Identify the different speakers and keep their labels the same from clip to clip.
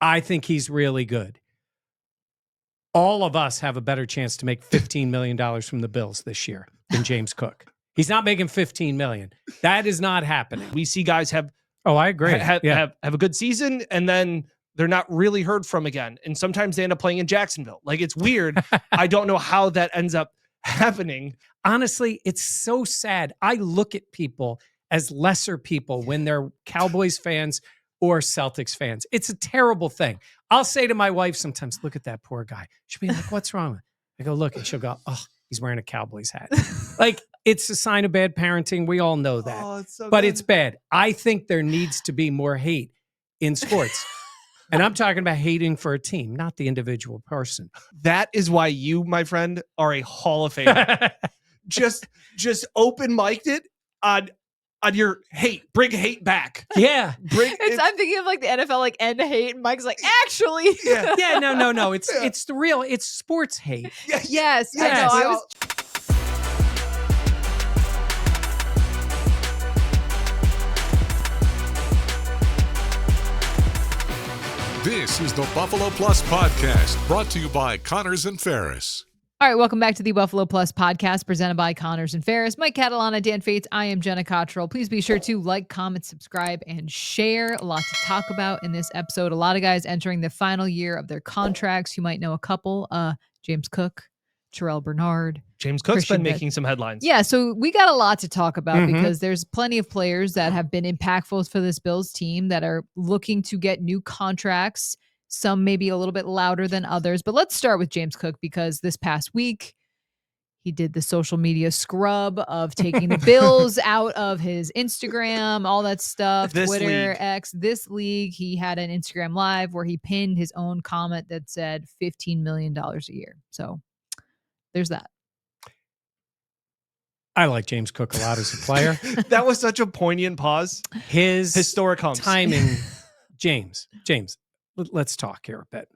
Speaker 1: I think he's really good. All of us have a better chance to make $15 million from the Bills this year than James Cook. He's not making $15 million. That is not happening.
Speaker 2: We see guys have
Speaker 1: I agree.
Speaker 2: Have a good season, and then they're not really heard from again. And sometimes they end up playing in Jacksonville. Like, it's weird. I don't know how that ends up happening.
Speaker 1: Honestly, it's so sad. I look at people as lesser people when they're Cowboys fans or Celtics fans. It's a terrible thing. I'll say to my wife sometimes, look at that poor guy. She'll be like, what's wrong? I go, look, and she'll go, oh, he's wearing a Cowboys hat. Like, it's a sign of bad parenting. We all know that.
Speaker 2: Oh, it's so
Speaker 1: but
Speaker 2: good.
Speaker 1: It's bad. I think there needs to be more hate in sports. And I'm talking about hating for a team, not the individual person.
Speaker 2: That is why you, my friend, are a Hall of Famer. just open mic'd it on your hate. Bring hate back.
Speaker 1: Yeah.
Speaker 3: I'm thinking of like the NFL, like end hate, and Mike's like, actually.
Speaker 1: Yeah, no. It's the real, it's sports hate.
Speaker 3: Yes. I know.
Speaker 4: This is the Buffalo Plus Podcast, brought to you by Connors and Ferris.
Speaker 3: All right, welcome back to the Buffalo Plus Podcast, presented by Connors and Ferris. Mike Catalana, Dan Fates, I am Jenna Cottrell. Please be sure to like, comment, subscribe, and share. A lot to talk about in this episode. A lot of guys entering the final year of their contracts. You might know a couple. James Cook, Terrel Bernard.
Speaker 2: James Cook's been making some headlines.
Speaker 3: Yeah, so we got a lot to talk about because there's plenty of players that have been impactful for this Bills team that are looking to get new contracts. Some maybe a little bit louder than others. But let's start with James Cook, because this past week, he did the social media scrub of taking the Bills out of his Instagram, all that stuff, Twitter, X. This league, he had an Instagram Live where he pinned his own comment that said $15 million a year. So there's that.
Speaker 1: I like James Cook a lot as a player.
Speaker 2: That was such a poignant pause.
Speaker 1: His
Speaker 2: historic humps.
Speaker 1: Timing. James, let's talk here a bit.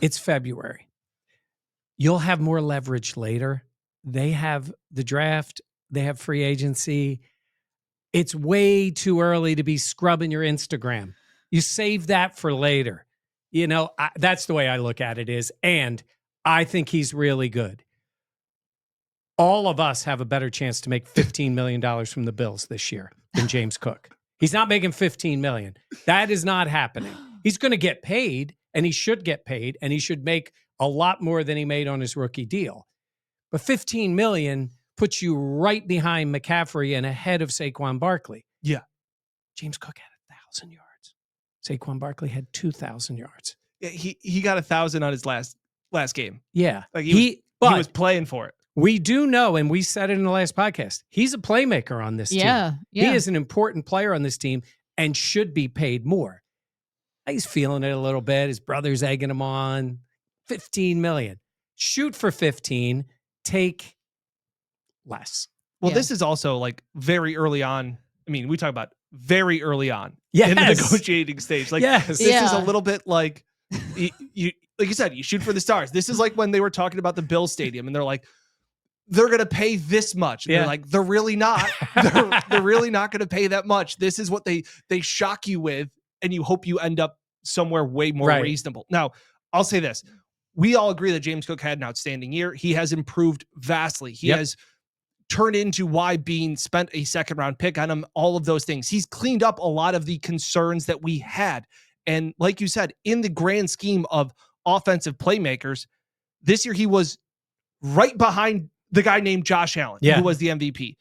Speaker 1: It's February. You'll have more leverage later. They have the draft. They have free agency. It's way too early to be scrubbing your Instagram. You save that for later. You know, that's the way I look at it is, and I think he's really good. All of us have a better chance to make $15 million from the Bills this year than James Cook. He's not making $15 million. That is not happening. He's going to get paid, and he should get paid, and he should make a lot more than he made on his rookie deal. But $15 million puts you right behind McCaffrey and ahead of Saquon Barkley.
Speaker 2: Yeah.
Speaker 1: James Cook had 1,000 yards. Saquon Barkley had 2,000 yards.
Speaker 2: Yeah, he got 1,000 on his last game.
Speaker 1: Yeah.
Speaker 2: Like he was playing for it.
Speaker 1: We do know, and we said it in the last podcast, he's a playmaker on this team.
Speaker 3: Yeah.
Speaker 1: He is an important player on this team and should be paid more. He's feeling it a little bit. His brother's egging him on. $15 million. Shoot for 15. Take less.
Speaker 2: Well, this is also like very early on. I mean, we talk about very early on in the negotiating stage. Like this is a little bit like you like you said, you shoot for the stars. This is like when they were talking about the Bills Stadium and they're like, they're going to pay this much. They're like, they're really not. They're really not going to pay that much. This is what they shock you with, and you hope you end up somewhere way more reasonable. Now, I'll say this. We all agree that James Cook had an outstanding year. He has improved vastly. He has turned into why Beane spent a second-round pick on him, all of those things. He's cleaned up a lot of the concerns that we had. And like you said, in the grand scheme of offensive playmakers, this year he was right behind the guy named Josh Allen, who was the MVP.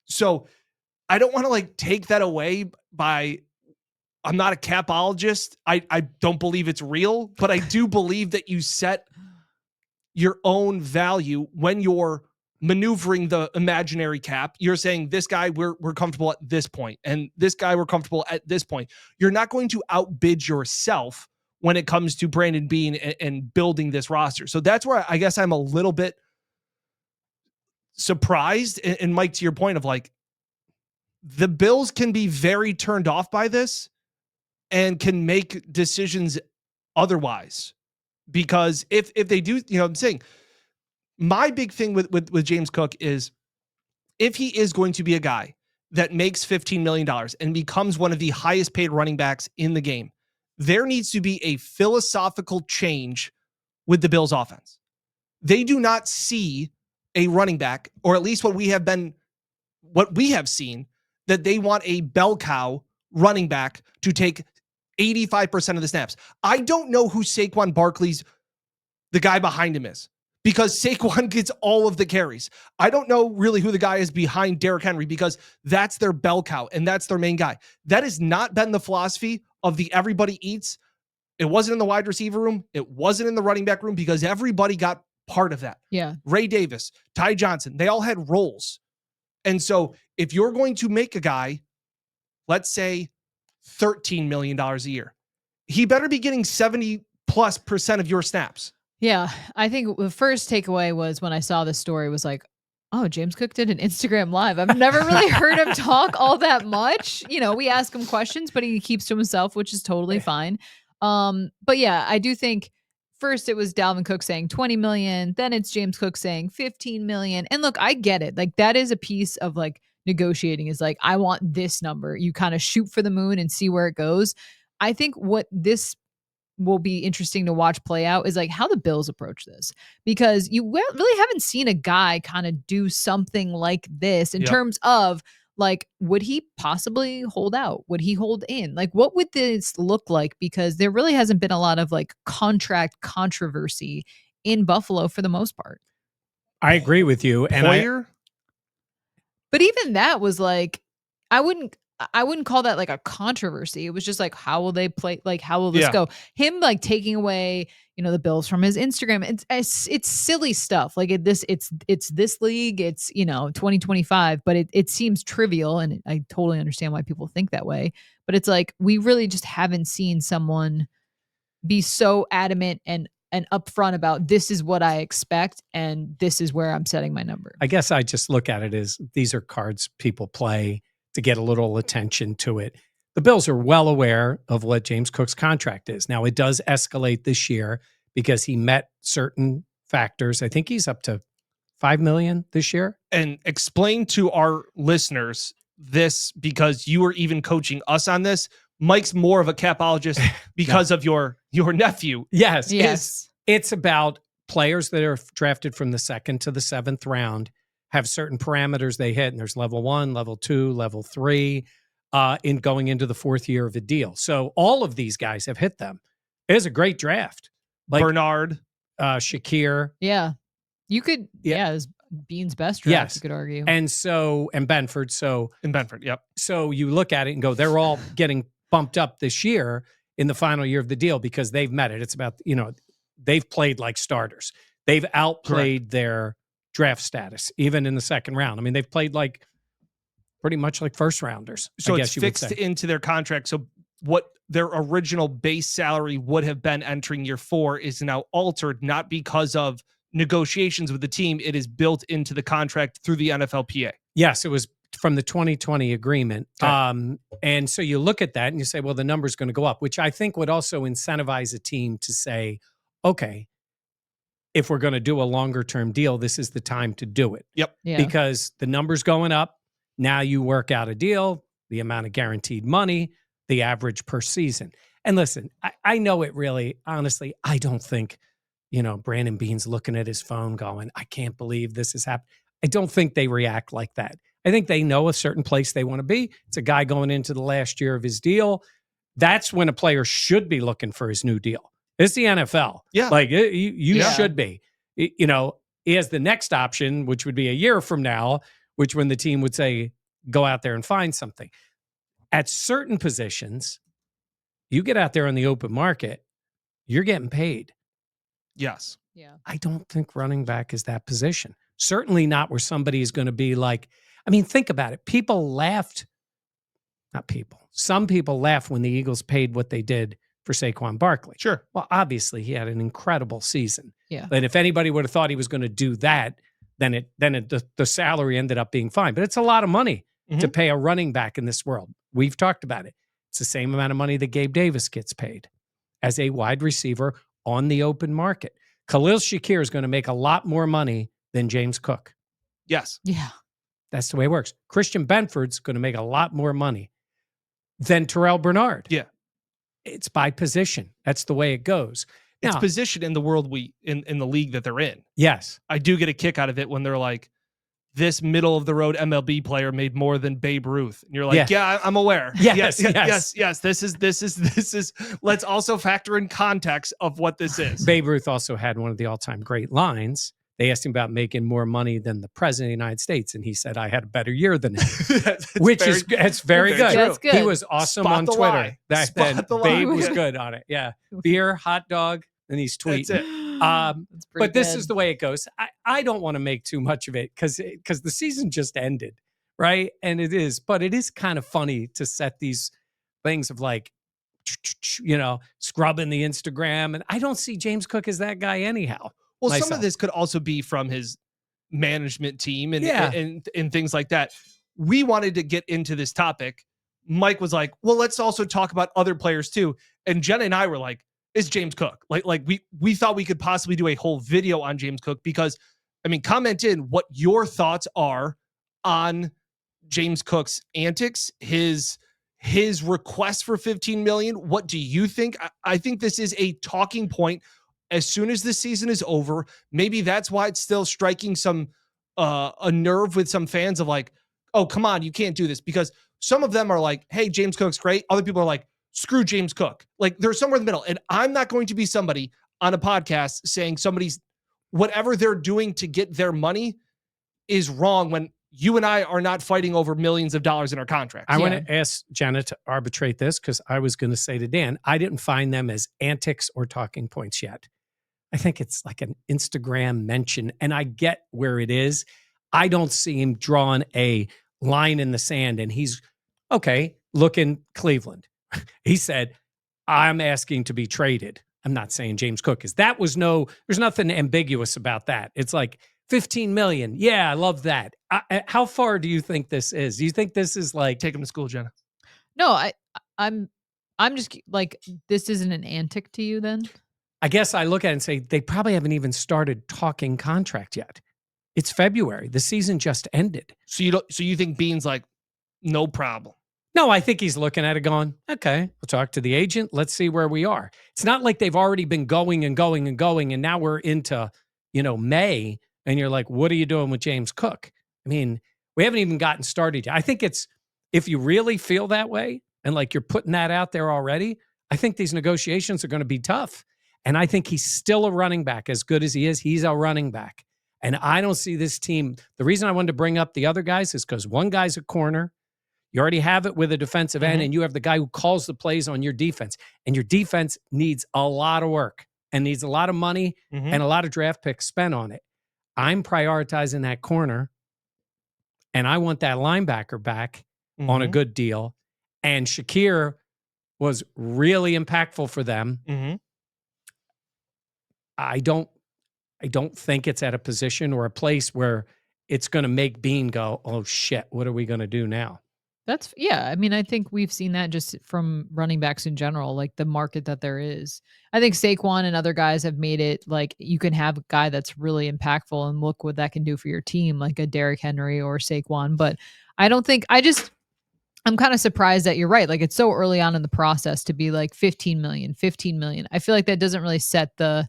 Speaker 2: So I don't want to like take that away by, I'm not a capologist. I don't believe it's real, but I do believe that you set your own value when you're maneuvering the imaginary cap. You're saying this guy, we're comfortable at this point, and this guy, we're comfortable at this point. You're not going to outbid yourself when it comes to Brandon Beane and building this roster. So that's where I guess I'm a little bit surprised. And Mike, to your point of like, the Bills can be very turned off by this and can make decisions otherwise, because if they do, you know, I'm saying my big thing with James Cook is if he is going to be a guy that makes $15 million and becomes one of the highest paid running backs in the game, there needs to be a philosophical change with the Bills offense. They do not see a running back, or at least what we have seen, that they want a bell cow running back to take 85% of the snaps. I don't know who Saquon Barkley's, the guy behind him, is, because Saquon gets all of the carries. I don't know really who the guy is behind Derrick Henry, because that's their bell cow and that's their main guy. That has not been the philosophy of the everybody eats. It wasn't in the wide receiver room. It wasn't in the running back room, because everybody got part of that.
Speaker 3: Yeah.
Speaker 2: Ray Davis, Ty Johnson, they all had roles. And so if you're going to make a guy, let's say $13 million a year, he better be getting 70+% of your snaps.
Speaker 3: Yeah. I think the first takeaway was when I saw this story was like, oh, James Cook did an Instagram Live. I've never really heard him talk all that much. We ask him questions, but he keeps to himself, which is totally fine. But yeah, I do think first it was Dalvin Cook saying 20 million. Then it's James Cook saying 15 million. And look, I get it. Like, that is a piece of like negotiating, is like, I want this number. You kind of shoot for the moon and see where it goes. I think what this will be interesting to watch play out is like how the Bills approach this, because you really haven't seen a guy kind of do something like this in terms of like, would he possibly hold out? Would he hold in? Like, what would this look like? Because there really hasn't been a lot of like contract controversy in Buffalo for the most part.
Speaker 1: I agree with you. And
Speaker 3: but even that was like, I wouldn't call that like a controversy. It was just like, how will they play? Like, how will this go? Him like taking away, the Bills from his Instagram. It's silly stuff. Like it's this league. It's 2025, but it seems trivial, and I totally understand why people think that way. But it's like, we really just haven't seen someone be so adamant and upfront about, this is what I expect and this is where I'm setting my number.
Speaker 1: I guess I just look at it as these are cards people play to get a little attention to it. The Bills are well aware of what James Cook's contract is. Now, it does escalate this year because he met certain factors. I think he's up to $5 million this year.
Speaker 2: And explain to our listeners this, because you were even coaching us on this. Mike's more of a capologist because of your nephew.
Speaker 1: Yes. It's about players that are drafted from the 2nd to the 7th round have certain parameters they hit, and there's level 1, level 2, level 3 in going into the 4th year of a deal. So all of these guys have hit them. It is a great draft.
Speaker 2: Like Bernard,
Speaker 1: Shakir.
Speaker 3: Yeah. You could, it was Beane's best draft, you could argue.
Speaker 1: And Benford.
Speaker 2: Yep.
Speaker 1: So you look at it and go, they're all getting bumped up this year in the final year of the deal because they've met it. It's about, they've played like starters. They've outplayed their draft status, even in the 2nd round. I mean, they've played like pretty much like first rounders.
Speaker 2: So it's fixed into their contract. So what their original base salary would have been entering year 4 is now altered, not because of negotiations with the team. It is built into the contract through the NFLPA.
Speaker 1: Yes, it was from the 2020 agreement.
Speaker 2: Okay.
Speaker 1: And so you look at that and you say, well, the number's going to go up, which I think would also incentivize a team to say, okay, if we're going to do a longer term deal, this is the time to do it.
Speaker 2: Yep.
Speaker 3: Yeah.
Speaker 1: Because the number's going up. Now you work out a deal, the amount of guaranteed money, the average per season. And listen, I know it really, honestly, I don't think, Brandon Beane's looking at his phone going, I can't believe this has happened. I don't think they react like that. I think they know a certain place they want to be. It's a guy going into the last year of his deal. That's when a player should be looking for his new deal. It's the NFL.
Speaker 2: Yeah.
Speaker 1: Like you should be. He has the next option, which would be a year from now, which when the team would say, go out there and find something. At certain positions, you get out there on the open market, you're getting paid.
Speaker 2: Yes.
Speaker 3: Yeah.
Speaker 1: I don't think running back is that position. Certainly not where somebody is going to be like, think about it. Some people laughed when the Eagles paid what they did for Saquon Barkley.
Speaker 2: Sure.
Speaker 1: Well, obviously he had an incredible season.
Speaker 3: Yeah.
Speaker 1: But if anybody would have thought he was going to do that, then the salary ended up being fine. But it's a lot of money to pay a running back in this world. We've talked about it. It's the same amount of money that Gabe Davis gets paid as a wide receiver on the open market. Khalil Shakir is going to make a lot more money than James Cook.
Speaker 2: Yes.
Speaker 3: Yeah.
Speaker 1: That's the way it works. Christian Benford's going to make a lot more money than Terrel Bernard.
Speaker 2: Yeah.
Speaker 1: it's by position. That's the way it goes.
Speaker 2: It's
Speaker 1: now,
Speaker 2: position in the world in the league that they're in.
Speaker 1: Yes.
Speaker 2: I do get a kick out of it when they're like, this middle of the road MLB player made more than Babe Ruth. And you're like, yeah, I'm aware. Yes. This is, let's also factor in context of what this is.
Speaker 1: Babe Ruth also had one of the all-time great lines. They asked him about making more money than the president of the United States. And he said, I had a better year than him, it's very good.
Speaker 3: That's good.
Speaker 1: He was awesome on Twitter. Babe was good on it. Yeah. Beer, hot dog, and he's tweeting.
Speaker 2: That's it.
Speaker 1: But this is the way it goes. I don't want to make too much of it because the season just ended, right? And it is, but it is kind of funny to set these things of like, scrubbing the Instagram. And I don't see James Cook as that guy anyhow.
Speaker 2: Well, some of this could also be from his management team and things like that. We wanted to get into this topic. Mike was like, well, let's also talk about other players too. And Jenna and I were like, is James Cook. Like we thought we could possibly do a whole video on James Cook because, comment in what your thoughts are on James Cook's antics, his request for $15 million. What do you think? I think this is a talking point as soon as the season is over. Maybe that's why it's still striking some a nerve with some fans of like, oh, come on, you can't do this, because some of them are like, hey, James Cook's great. Other people are like, screw James Cook. Like they're somewhere in the middle. And I'm not going to be somebody on a podcast saying somebody's whatever they're doing to get their money is wrong when you and I are not fighting over millions of dollars in our contracts.
Speaker 1: I want to ask Jenna to arbitrate this because I was going to say to Dan, I didn't find them as antics or talking points yet. I think it's like an Instagram mention, and I get where it is. I don't see him drawing a line in the sand and he's, okay, look in Cleveland. He said, I'm asking to be traded. I'm not saying James Cook is. There's nothing ambiguous about that. It's like $15 million. Yeah, I love that. How far do you think this is? Do you think this is like...
Speaker 2: Take him to school, Jenna.
Speaker 3: No, I'm just like, this isn't an antic to you then?
Speaker 1: I guess I look at it and say, they probably haven't even started talking contract yet. It's February. The season just ended.
Speaker 2: So you think Beane's like, no problem?
Speaker 1: No, I think he's looking at it going, okay, we'll talk to the agent. Let's see where we are. It's not like they've already been going and going and going, and now we're into, May, and you're like, what are you doing with James Cook? We haven't even gotten started yet. I think it's, if you really feel that way, and like you're putting that out there already, I think these negotiations are going to be tough. And I think he's still a running back. As good as he is, he's a running back. And I don't see this team. The reason I wanted to bring up the other guys is because one guy's a corner. You already have it with a defensive end, and you have the guy who calls the plays on your defense. And your defense needs a lot of work and needs a lot of money and a lot of draft picks spent on it. I'm prioritizing that corner, and I want that linebacker back on a good deal. And Shakir was really impactful for them. I don't think it's at a position or a place where it's going to make Beane go, oh shit, what are we going to do now?
Speaker 3: I think we've seen that just from running backs in general, like the market that there is. I think Saquon and other guys have made it like you can have a guy that's really impactful and look what that can do for your team, like a Derrick Henry or Saquon. But I'm kind of surprised that you're right. Like it's so early on in the process to be like 15 million. I feel like that doesn't really set the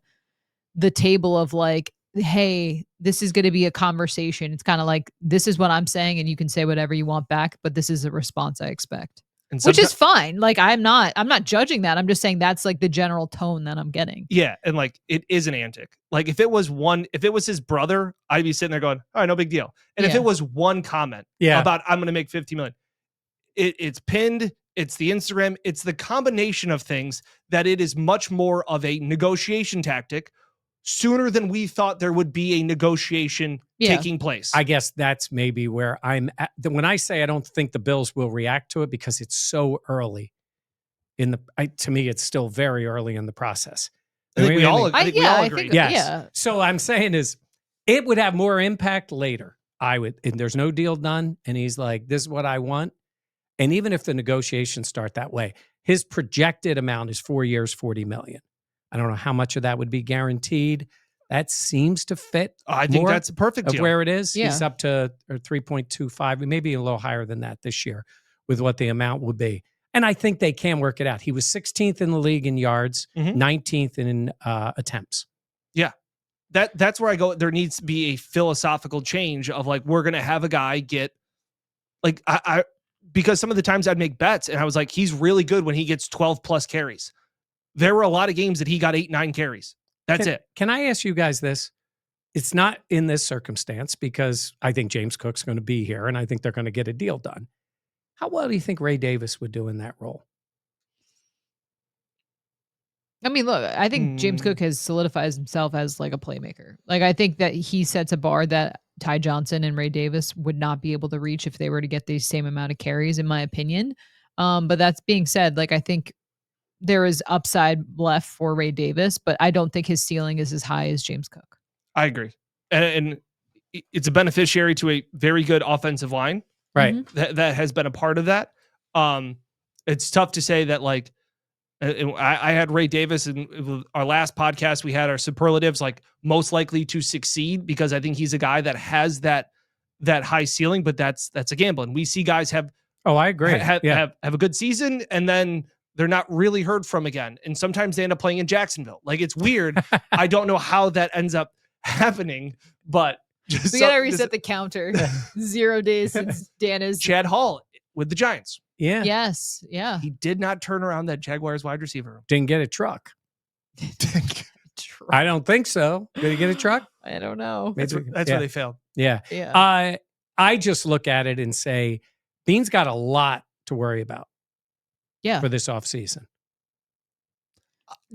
Speaker 3: table of like, hey, this is going to be a conversation. It's kind of like, this is what I'm saying, and you can say whatever you want back, but this is the response I expect, which is fine. Like, I'm not judging that. I'm just saying that's like the general tone that I'm getting.
Speaker 2: Yeah. And like, it is an antic. Like if it was his brother, I'd be sitting there going, all right, no big deal. And if it was one comment about, I'm going to make 50 million, it's pinned. It's the Instagram. It's the combination of things that it is much more of a negotiation tactic sooner than we thought there would be a negotiation taking place.
Speaker 1: I guess that's maybe where I'm at. When I say I don't think the Bills will react to it because it's so early to me, it's still very early in the process.
Speaker 2: I think we all agree.
Speaker 1: Yes. Yeah. So I'm saying is it would have more impact later. And there's no deal done. And he's like, this is what I want. And even if the negotiations start that way, his projected amount is 4 years, $40 million. I don't know how much of that would be guaranteed. That seems to fit.
Speaker 2: I think that's a perfect deal.
Speaker 1: Where it is. Yeah. He's up to 3.25, maybe a little higher than that this year with what the amount would be. And I think they can work it out. He was 16th in the league in yards, 19th in attempts.
Speaker 2: Yeah. That's where I go. There needs to be a philosophical change of like, we're going to have a guy get like, I because some of the times I'd make bets and I was like, he's really good when he gets 12 plus carries. There were a lot of games that he got 8-9 carries. That's it.
Speaker 1: Can I ask you guys this? It's not in this circumstance because I think James Cook's going to be here and I think they're going to get a deal done. How well do you think Ray Davis would do in that role?
Speaker 3: I mean, look, I think James Cook has solidified himself as like a playmaker. Like, I think that he sets a bar that Ty Johnson and Ray Davis would not be able to reach if they were to get the same amount of carries, in my opinion. But that's being said, like, I think there is upside left for Ray Davis, but I don't think his ceiling is as high as James Cook.
Speaker 2: I agree. And it's a beneficiary to a very good offensive line.
Speaker 1: Right.
Speaker 2: That has been a part of that. It's tough to say that, like, I had Ray Davis in our last podcast. We had our superlatives, like most likely to succeed, because I think he's a guy that has that high ceiling, but that's a gamble. And we see guys have,
Speaker 1: I agree.
Speaker 2: Have a good season and then they're not really heard from again. And sometimes they end up playing in Jacksonville. Like, it's weird. I don't know how that ends up happening, but
Speaker 3: we got to reset the counter. 0 days since Dan is
Speaker 2: Chad Hall with the Giants.
Speaker 1: Yeah.
Speaker 3: Yes. Yeah.
Speaker 2: He did not turn around that Jaguars wide receiver.
Speaker 1: Didn't get a truck. I don't think so. Did he get a truck?
Speaker 3: I don't know.
Speaker 2: That's where they failed.
Speaker 1: Yeah.
Speaker 3: Yeah.
Speaker 1: I just look at it and say, Beane's got a lot to worry about.
Speaker 3: Yeah.
Speaker 1: For this offseason.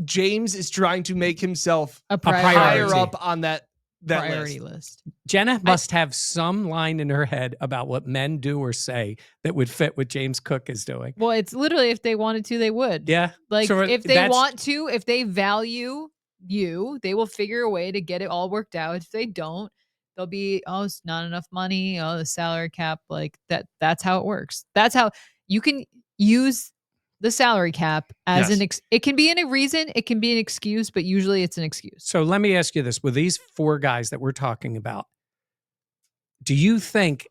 Speaker 2: James is trying to make himself
Speaker 3: a priority.
Speaker 2: Higher up on that
Speaker 3: priority list.
Speaker 1: Jenna must have some line in her head about what men do or say that would fit what James Cook is doing.
Speaker 3: Well, it's literally, if they wanted to, they would.
Speaker 1: Yeah.
Speaker 3: Like, so if they want to, if they value you, they will figure a way to get it all worked out. If they don't, they'll be, it's not enough money. The salary cap, like that's how it works. That's how you can use the salary cap as it can be a reason, it can be an excuse, but usually it's an excuse.
Speaker 1: So let me ask you this. With these 4 guys that we're talking about, do you think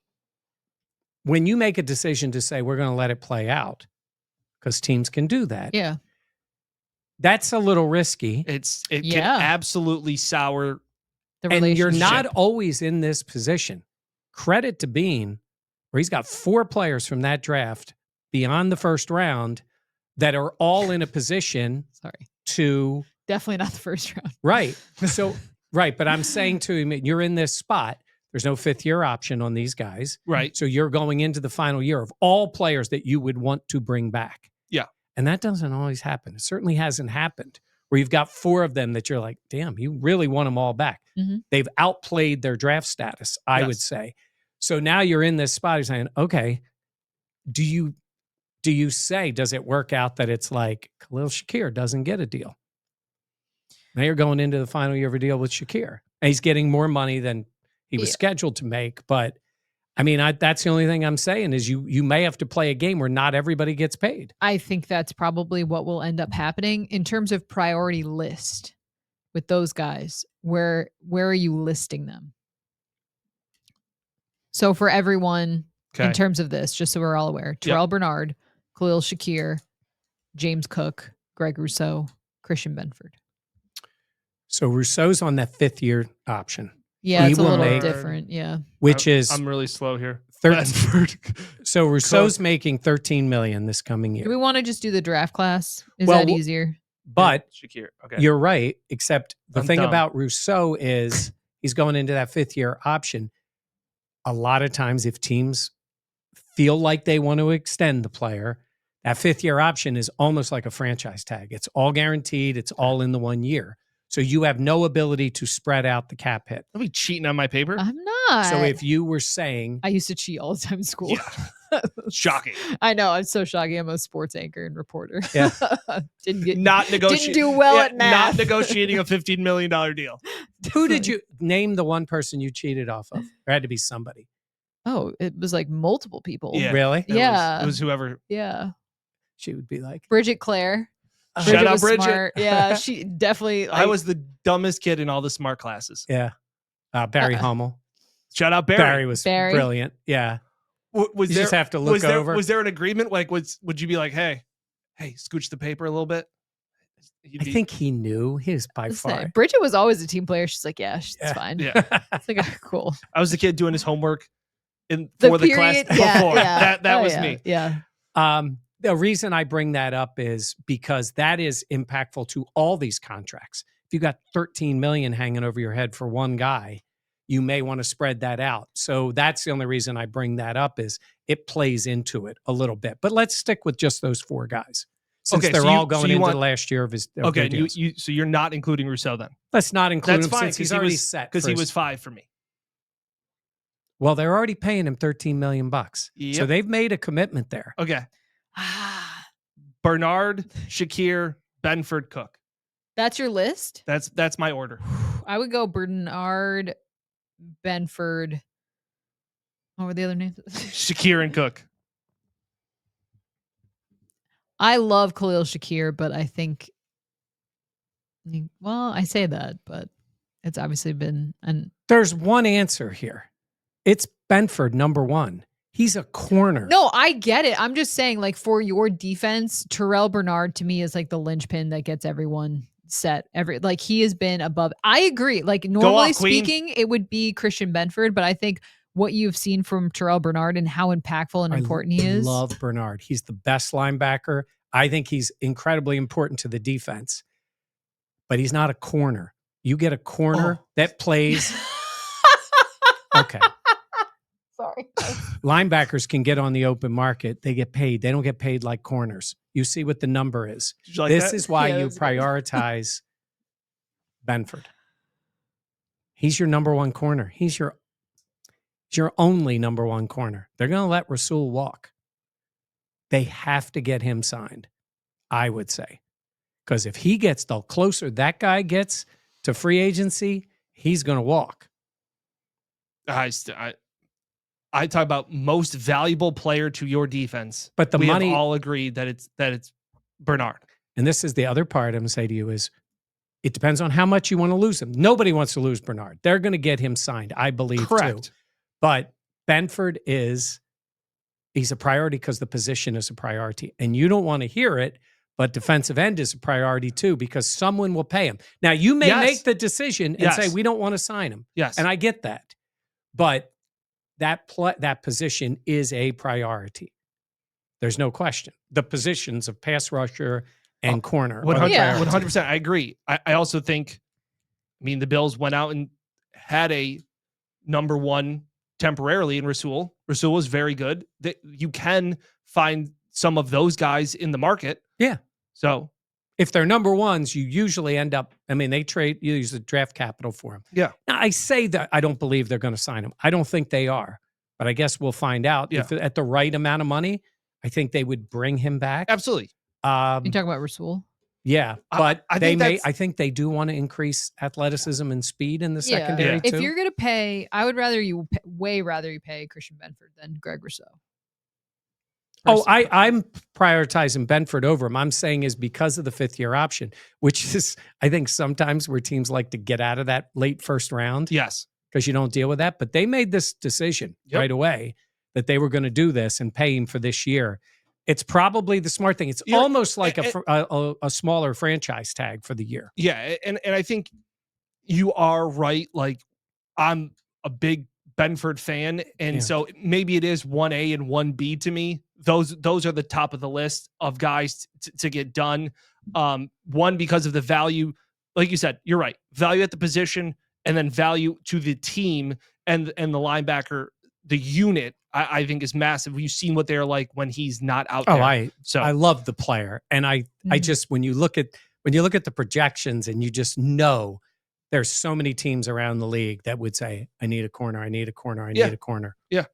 Speaker 1: when you make a decision to say we're going to let it play out, because teams can do that.
Speaker 3: Yeah.
Speaker 1: That's a little risky.
Speaker 2: It can absolutely sour
Speaker 3: the relationship.
Speaker 1: And you're not always in this position. Credit to Beane, where he's got 4 players from that draft beyond the first round that are all in a position to...
Speaker 3: Definitely not the first round.
Speaker 1: Right. So, right. But I'm saying to him, you're in this spot. There's no 5th-year option on these guys.
Speaker 2: Right.
Speaker 1: So you're going into the final year of all players that you would want to bring back.
Speaker 2: Yeah.
Speaker 1: And that doesn't always happen. It certainly hasn't happened where you've got 4 of them that you're like, damn, you really want them all back.
Speaker 3: Mm-hmm.
Speaker 1: They've outplayed their draft status, I would say. So now you're in this spot. You're saying, okay, do you say, does it work out that it's like Khalil Shakir doesn't get a deal? Now you're going into the final year of a deal with Shakir. And he's getting more money than he was scheduled to make. But I mean, that's the only thing I'm saying is you may have to play a game where not everybody gets paid.
Speaker 3: I think that's probably what will end up happening in terms of priority list with those guys. Where are you listing them? So for everyone, in terms of this, just so we're all aware, Terrel Bernard, Khalil Shakir, James Cook, Greg Rousseau, Christian Benford.
Speaker 1: So Rousseau's on that 5th-year option.
Speaker 3: Yeah, it's a little different. Yeah.
Speaker 1: Which is...
Speaker 2: I'm really slow here.
Speaker 1: So Rousseau's making $13 million this coming year.
Speaker 3: Do we want to just do the draft class? Is that easier?
Speaker 1: But
Speaker 2: Shakir. Okay.
Speaker 1: You're right, except the thing about Rousseau is he's going into that 5th-year option. A lot of times if teams feel like they want to extend the player, that 5th-year option is almost like a franchise tag. It's all guaranteed. It's all in the 1 year. So you have no ability to spread out the cap hit.
Speaker 2: Are we cheating on my paper?
Speaker 3: I'm not.
Speaker 1: So if you were saying...
Speaker 3: I used to cheat all the time in school.
Speaker 2: Yeah. Shocking.
Speaker 3: I know. I'm so shocking. I'm a sports anchor and reporter.
Speaker 1: Yeah.
Speaker 3: Didn't do well at math.
Speaker 2: Not negotiating a $15 million deal.
Speaker 1: Who did you... Name the one person you cheated off of. There had to be somebody.
Speaker 3: Oh, it was like multiple people.
Speaker 1: Yeah. Really?
Speaker 3: Yeah.
Speaker 2: It was whoever.
Speaker 3: Yeah.
Speaker 1: She would be like...
Speaker 3: Bridget Claire.
Speaker 2: Shout out Bridget.
Speaker 3: Smart. Yeah, she definitely...
Speaker 2: I was the dumbest kid in all the smart classes.
Speaker 1: Yeah. Barry Hummel.
Speaker 2: Shout out Barry.
Speaker 1: Barry was brilliant. Yeah.
Speaker 2: Was
Speaker 1: you
Speaker 2: there,
Speaker 1: just have to look over.
Speaker 2: Was there an agreement? Like, would you be like, hey, scooch the paper a little bit?
Speaker 1: I think he knew. He was by far.
Speaker 3: Bridget was always a team player. She's like, it's fine.
Speaker 2: Yeah.
Speaker 3: It's like, cool.
Speaker 2: I was the kid doing his homework for the class before. That was me.
Speaker 3: Yeah.
Speaker 1: The reason I bring that up is because that is impactful to all these contracts. If you got $13 million hanging over your head for one guy, you may want to spread that out. So that's the only reason I bring that up is it plays into it a little bit. But let's stick with just those 4 guys. Since they're all going into the last year of his
Speaker 2: okay, so you're not including Rousseau then?
Speaker 1: Let's not include him
Speaker 2: fine,
Speaker 1: since he's already set.
Speaker 2: Because he was 5 for me.
Speaker 1: Well, they're already paying him $13 million.
Speaker 2: Yep.
Speaker 1: So they've made a commitment there.
Speaker 2: Okay. Bernard, Shakir, Benford, Cook.
Speaker 3: That's your list?
Speaker 2: That's my order.
Speaker 3: I would go Bernard, Benford. What were the other names?
Speaker 2: Shakir and Cook.
Speaker 3: I love Khalil Shakir, but I think, I say that, but it's obviously been
Speaker 1: There's one answer here. It's Benford, number 1. He's a corner.
Speaker 3: No, I get it. I'm just saying, like, for your defense, Terrel Bernard to me is like the linchpin that gets everyone set. He has been above. I agree. Like, normally speaking, it would be Christian Benford, but I think what you've seen from Terrel Bernard and how impactful and important he is.
Speaker 1: I love Bernard. He's the best linebacker. I think he's incredibly important to the defense, but he's not a corner. You get a corner that plays. Okay.
Speaker 3: Sorry.
Speaker 1: Linebackers can get on the open market. They get paid. They don't get paid like corners. You see what the number is. This is why you prioritize Benford. He's your number 1 corner. He's your only number 1 corner. They're going to let Rousseau walk. They have to get him signed, I would say. Because if he gets, the closer that guy gets to free agency, he's going to walk.
Speaker 2: I talk about most valuable player to your defense.
Speaker 1: But
Speaker 2: we have all agreed that it's Bernard.
Speaker 1: And this is the other part I'm going to say to you is it depends on how much you want to lose him. Nobody wants to lose Bernard. They're going to get him signed, I believe,
Speaker 2: correct.
Speaker 1: Too. But Benford he's a priority because the position is a priority. And you don't want to hear it, but defensive end is a priority too because someone will pay him. Now, you may make the decision and say, we don't want to sign him.
Speaker 2: Yes.
Speaker 1: And I get that. But that position is a priority. There's no question. The positions of pass rusher and corner.
Speaker 2: 100%. I agree. I also think, the Bills went out and had a number 1 temporarily in Rousseau. Rousseau was very good. You can find some of those guys in the market.
Speaker 1: Yeah.
Speaker 2: So
Speaker 1: if they're number 1s, you usually end up, they use the draft capital for them.
Speaker 2: Yeah.
Speaker 1: Now, I say that I don't believe they're going to sign him. I don't think they are, but I guess we'll find out.
Speaker 2: Yeah.
Speaker 1: If at the right amount of money, I think they would bring him back.
Speaker 2: Absolutely.
Speaker 3: You talking about Rousseau?
Speaker 1: Yeah, but I think they do want to increase athleticism and speed in the secondary too.
Speaker 3: If you're going to pay, I would rather way rather you pay Christian Benford than Greg Rousseau.
Speaker 1: I'm prioritizing Benford over him. I'm saying is because of the 5th-year option, which is, I think, sometimes where teams like to get out of that late first round.
Speaker 2: Yes.
Speaker 1: Because you don't deal with that. But they made this decision right away that they were going to do this and pay him for this year. It's probably the smart thing. It's almost like a smaller franchise tag for the year.
Speaker 2: Yeah, and I think you are right. Like, I'm a big Benford fan, and so maybe it is 1A and 1B to me. Those are the top of the list of guys to get done. One, because of the value, like you said, you're right. Value at the position, and then value to the team and the linebacker, the unit. I think is massive. You've seen what they're like when he's not out there.
Speaker 1: I love the player, and I just when you look at the projections, and you just know there's so many teams around the league that would say, I need a corner, I need a corner, I need a corner.
Speaker 3: Yeah.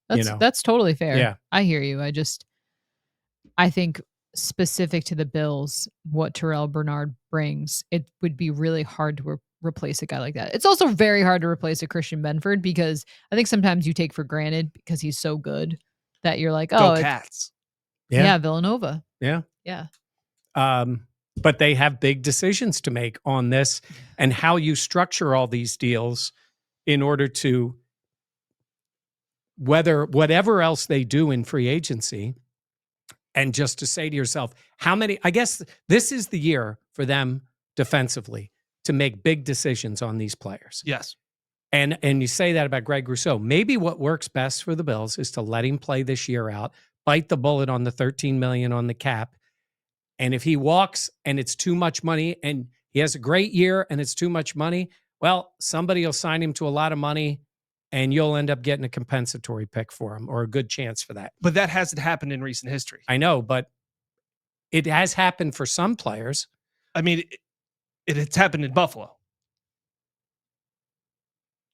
Speaker 3: That's totally fair.
Speaker 1: Yeah.
Speaker 3: I hear you. I think specific to the Bills, what Terrel Bernard brings, it would be really hard to replace a guy like that. It's also very hard to replace a Christian Benford because I think sometimes you take for granted because he's so good that you're like,
Speaker 2: go Cats.
Speaker 3: Yeah, Villanova.
Speaker 1: Yeah.
Speaker 3: Yeah.
Speaker 1: But they have big decisions to make on this and how you structure all these deals in order to whatever else they do in free agency, and just to say to yourself, I guess this is the year for them defensively to make big decisions on these players.
Speaker 2: Yes.
Speaker 1: And you say that about Greg Rousseau. Maybe what works best for the Bills is to let him play this year out, bite the bullet on the $13 million on the cap. And if he walks and it's too much money and he has a great year and it's too much money, well, somebody will sign him to a lot of money and you'll end up getting a compensatory pick for him or a good chance for that.
Speaker 2: But that hasn't happened in recent history.
Speaker 1: I know, but it has happened for some players.
Speaker 2: I mean, it's happened in Buffalo.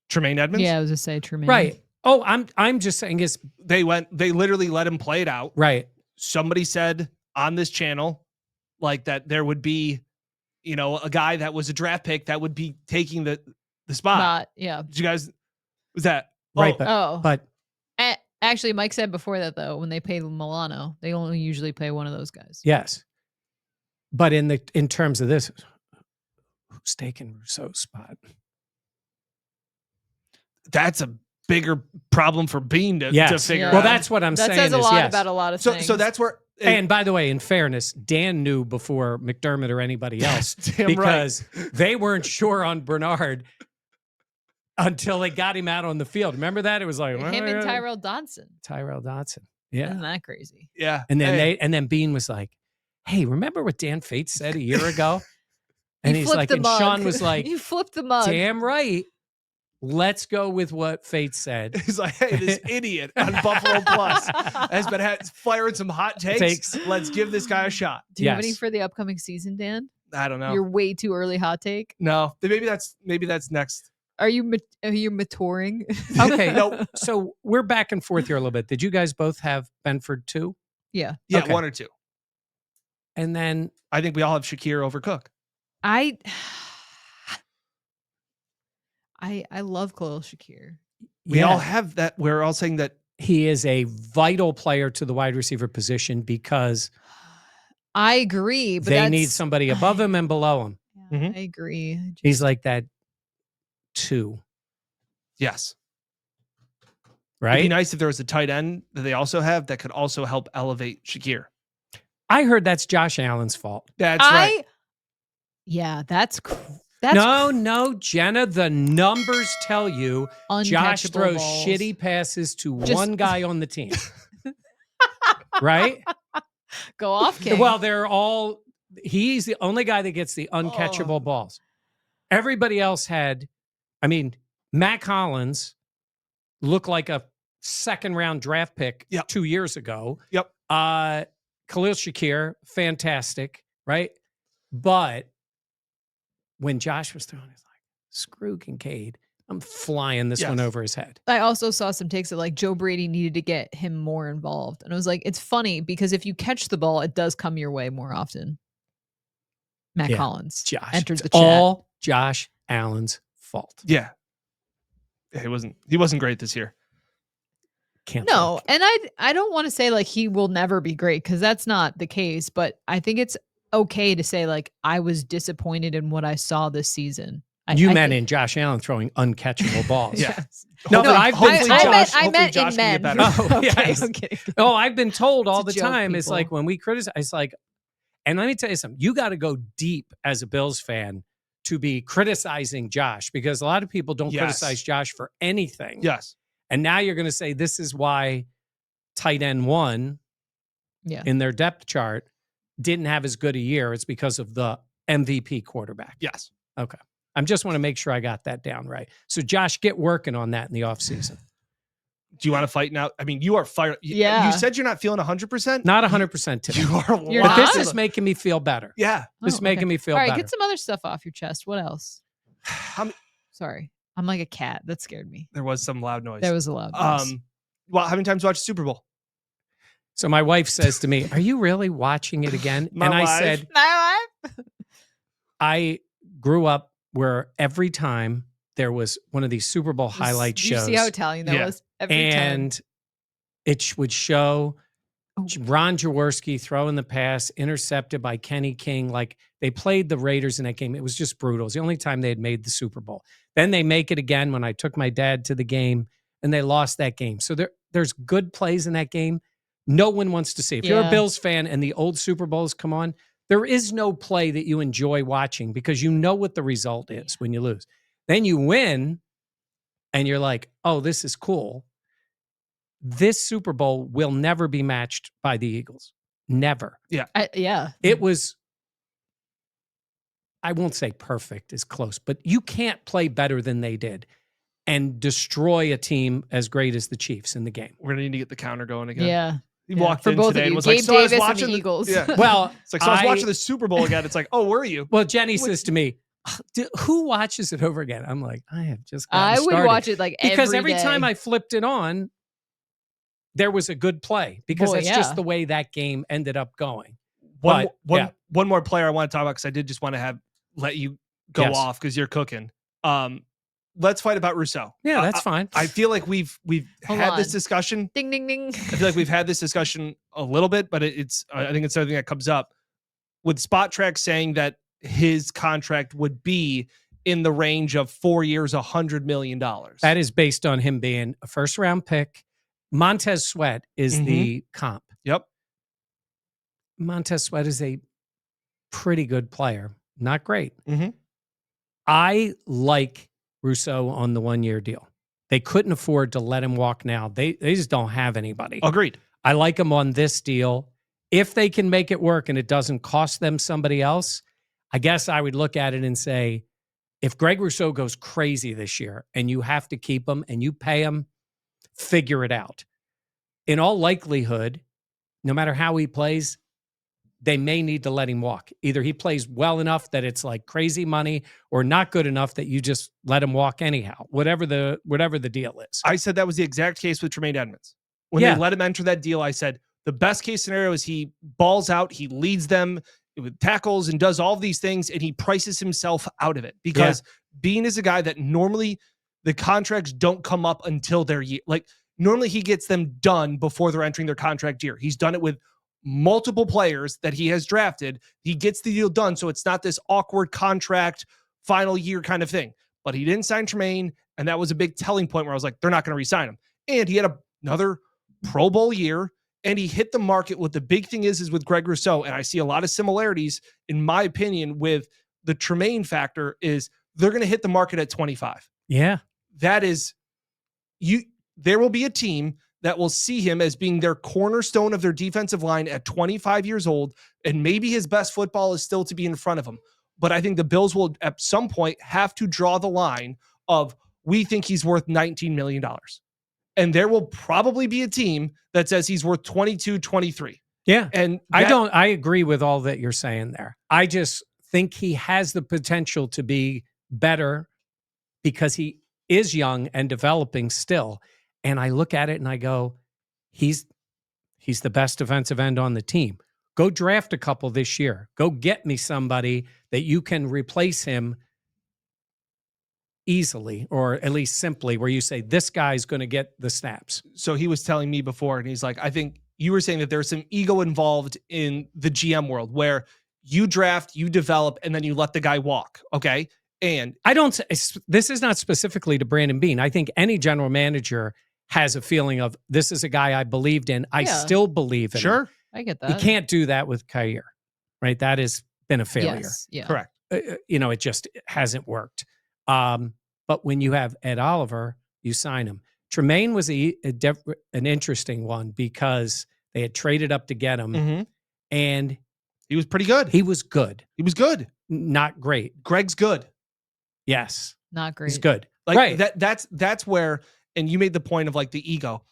Speaker 2: Tremaine Edmonds?
Speaker 3: Yeah, I was going to say Tremaine.
Speaker 1: Right. Oh, I'm just saying is
Speaker 2: they literally let him play it out.
Speaker 1: Right.
Speaker 2: Somebody said on this channel like that there would be, a guy that was a draft pick that would be taking the spot.
Speaker 3: Yeah.
Speaker 2: Did you guys, was that?
Speaker 1: Right.
Speaker 2: But
Speaker 3: actually, Mike said before that, though, when they pay Milano, they only usually pay one of those guys.
Speaker 1: Yes. But in terms of this, who's taking Rousseau's spot?
Speaker 2: That's a bigger problem for Beane to figure out.
Speaker 1: Well, that's what I'm saying.
Speaker 3: That says a lot about a lot of things.
Speaker 2: So that's where...
Speaker 1: And by the way, in fairness, Dan knew before McDermott or anybody else because they weren't sure on Bernard until they got him out on the field. Remember that? It was like...
Speaker 3: Him and Tyrel Dodson.
Speaker 1: Yeah.
Speaker 3: Isn't that crazy?
Speaker 2: Yeah.
Speaker 1: And then Beane was like, hey, remember what Dan Fate said a year ago? And he's like, and Sean was like...
Speaker 3: You flipped the mug.
Speaker 1: Damn right. Let's go with what Fate said.
Speaker 2: He's like, hey, this idiot on Buffalo Plus has been firing some hot takes. Let's give this guy a shot.
Speaker 3: Do you have any for the upcoming season, Dan?
Speaker 2: I don't know.
Speaker 3: Your way too early hot take?
Speaker 2: No. Maybe that's next.
Speaker 3: Are you maturing?
Speaker 1: Okay. No. So we're back and forth here a little bit. Did you guys both have Benford too?
Speaker 3: Yeah.
Speaker 2: Yeah,
Speaker 1: okay.
Speaker 2: 1 or 2.
Speaker 1: And then
Speaker 2: I think we all have Shakir over Cook.
Speaker 3: I love Khalil Shakir.
Speaker 2: We all have that. We're all saying that
Speaker 1: he is a vital player to the wide receiver position because
Speaker 3: I agree, but
Speaker 1: they need somebody above him and below him.
Speaker 3: Yeah, I agree.
Speaker 1: He's like that 2.
Speaker 2: Yes.
Speaker 1: Right?
Speaker 2: It'd be nice if there was a tight end that they also have that could also help elevate Shakir.
Speaker 1: I heard that's Josh Allen's fault.
Speaker 2: That's right.
Speaker 3: Yeah, that's
Speaker 1: no, Jenna. The numbers tell you Josh throws
Speaker 3: balls.
Speaker 1: Shitty passes to one guy on the team. Right?
Speaker 3: Go off, King.
Speaker 1: Well, he's the only guy that gets the uncatchable balls. Everybody else Matt Collins looked like a second-round draft pick 2 years ago.
Speaker 2: Yep.
Speaker 1: Khalil Shakir, fantastic, right? But when Josh was throwing, he's like, screw Kincaid. I'm flying this one over his head.
Speaker 3: I also saw some takes that like Joe Brady needed to get him more involved. And I was like, it's funny because if you catch the ball, it does come your way more often. Matt Collins enters the chat.
Speaker 1: All Josh Allen's fault.
Speaker 2: Yeah. He wasn't great this year.
Speaker 1: And
Speaker 3: I don't want to say like he will never be great because that's not the case. But I think it's okay to say like I was disappointed in what I saw this season.
Speaker 1: You meant in Josh Allen throwing uncatchable balls.
Speaker 3: Yes.
Speaker 1: No, but
Speaker 3: I meant in men.
Speaker 1: Oh, yes.
Speaker 3: I'm kidding.
Speaker 1: Oh, I've been told all the
Speaker 3: joke,
Speaker 1: time. It's
Speaker 3: people.
Speaker 1: like when we criticize, it's like, and let me tell you something. You got to go deep as a Bills fan to be criticizing Josh because a lot of people don't criticize Josh for anything.
Speaker 2: Yes.
Speaker 1: And now you're going to say this is why tight end 1 in their depth chart didn't have as good a year. It's because of the MVP quarterback.
Speaker 2: Yes.
Speaker 1: Okay. I just want to make sure I got that down right. So, Josh, get working on that in the offseason.
Speaker 2: Do you want to fight now? I mean, you are fired.
Speaker 3: Yeah.
Speaker 2: You said you're not feeling 100%?
Speaker 1: Not 100% today.
Speaker 2: You are.
Speaker 3: You're
Speaker 1: This is making me feel better.
Speaker 2: Yeah.
Speaker 1: This is making me feel
Speaker 3: All right,
Speaker 1: better.
Speaker 3: get some other stuff off your chest. What else? Sorry. I'm like a cat. That scared me.
Speaker 2: There was some loud noise.
Speaker 3: There was a loud noise.
Speaker 2: Well, how many times watched the Super Bowl?
Speaker 1: So my wife says to me, are you really watching it again? I said,
Speaker 3: my wife.
Speaker 1: I grew up where every time there was one of these Super Bowl highlight shows.
Speaker 3: You see how Italian that was? Every time.
Speaker 1: It would show Ron Jaworski throwing the pass, intercepted by Kenny King. Like they played the Raiders in that game. It was just brutal. It was the only time they had made the Super Bowl. Then they make it again when I took my dad to the game and they lost that game. So there's good plays in that game. No one wants to see. If you're a Bills fan and the old Super Bowls come on, there is no play that you enjoy watching because you know what the result is when you lose. Then you win, and you're like, oh, this is cool. This Super Bowl will never be matched by the Eagles. Never.
Speaker 2: Yeah.
Speaker 1: It was, I won't say perfect is close, but you can't play better than they did and destroy a team as great as the Chiefs in the game.
Speaker 2: We're going to need to get the counter going again.
Speaker 3: Yeah.
Speaker 2: He walked
Speaker 3: for
Speaker 2: in
Speaker 3: both
Speaker 2: today
Speaker 3: of you.
Speaker 2: and was
Speaker 3: Gabe
Speaker 2: like, so I was
Speaker 3: Davis
Speaker 2: watching
Speaker 3: and the Eagles.
Speaker 1: Well,
Speaker 2: it's like, so I was watching the Super Bowl again. It's like, oh, were you?
Speaker 1: Well, Jenny says to me, who watches it over again? I'm like, I have just gotten
Speaker 3: I would
Speaker 1: started.
Speaker 3: watch it like
Speaker 1: because every
Speaker 3: day.
Speaker 1: time I flipped it on, there was a good play because that's just the way that game ended up going.
Speaker 2: One more player I want to talk about because I did just want to let you go off because you're cooking. Let's fight about Rousseau.
Speaker 1: Yeah, that's fine.
Speaker 2: I feel like we've had this discussion.
Speaker 3: Ding, ding, ding.
Speaker 2: I feel like we've had this discussion a little bit, but I think it's something that comes up with Spot Track saying that his contract would be in the range of 4 years, $100 million.
Speaker 1: That is based on him being a first round pick. Montez Sweat is the comp.
Speaker 2: Yep.
Speaker 1: Montez Sweat is a pretty good player. Not great.
Speaker 2: Mm-hmm.
Speaker 1: I like Rousseau on the 1 year deal. They couldn't afford to let him walk now. They just don't have anybody.
Speaker 2: Agreed.
Speaker 1: I like him on this deal. If they can make it work and it doesn't cost them somebody else, I guess I would look at it and say, if Greg Rousseau goes crazy this year and you have to keep him and you pay him, figure it out. In all likelihood, no matter how he plays, they may need to let him walk. Either he plays well enough that it's like crazy money or not good enough that you just let him walk anyhow, whatever the deal is.
Speaker 2: I said that was the exact case with Tremaine Edmonds. When they let him enter that deal, I said the best case scenario is he balls out, he leads them with tackles and does all of these things, and he prices himself out of it because Beane is a guy that normally the contracts don't come up until their year. Like normally he gets them done before they're entering their contract year. He's done it with multiple players that he has drafted. He gets the deal done, so it's not this awkward contract final year kind of thing. But he didn't sign Tremaine, and that was a big telling point where I was like, they're not going to re-sign him. And he had another Pro Bowl year, and he hit the market. What the big thing is with Greg Rousseau, and I see a lot of similarities, in my opinion, with the Tremaine factor, is they're going to hit the market at 25.
Speaker 1: Yeah.
Speaker 2: That is, there will be a team that will see him as being their cornerstone of their defensive line at 25 years old, and maybe his best football is still to be in front of him. But I think the Bills will at some point have to draw the line of, we think he's worth $19 million. And there will probably be a team that says he's worth 22, 23.
Speaker 1: Yeah.
Speaker 2: And
Speaker 1: I agree with all that you're saying there. I just think he has the potential to be better because he is young and developing still. And I look at it and I go, he's the best defensive end on the team. Go draft a couple this year. Go get me somebody that you can replace him easily, or at least simply, where you say, this guy's going to get the snaps.
Speaker 2: So he was telling me before, and he's like, I think you were saying that there's some ego involved in the GM world where you draft, you develop, and then you let the guy walk. Okay. And
Speaker 1: this is not specifically to Brandon Beane. I think any general manager has a feeling of, this is a guy I believed in. I still believe in him.
Speaker 3: I get that.
Speaker 1: You can't do that with Khair, right? That has been a failure.
Speaker 3: Yes, yeah.
Speaker 2: Correct.
Speaker 1: It just hasn't worked. But when you have Ed Oliver, you sign him. Tremaine was an interesting one because they had traded up to get him, and
Speaker 2: he was pretty good.
Speaker 1: He was good.
Speaker 2: He was good.
Speaker 1: Not great.
Speaker 2: Greg's good.
Speaker 1: Yes.
Speaker 3: Not great.
Speaker 1: He's good.
Speaker 2: Like
Speaker 1: right.
Speaker 2: That's where, and you made the point of like the ego.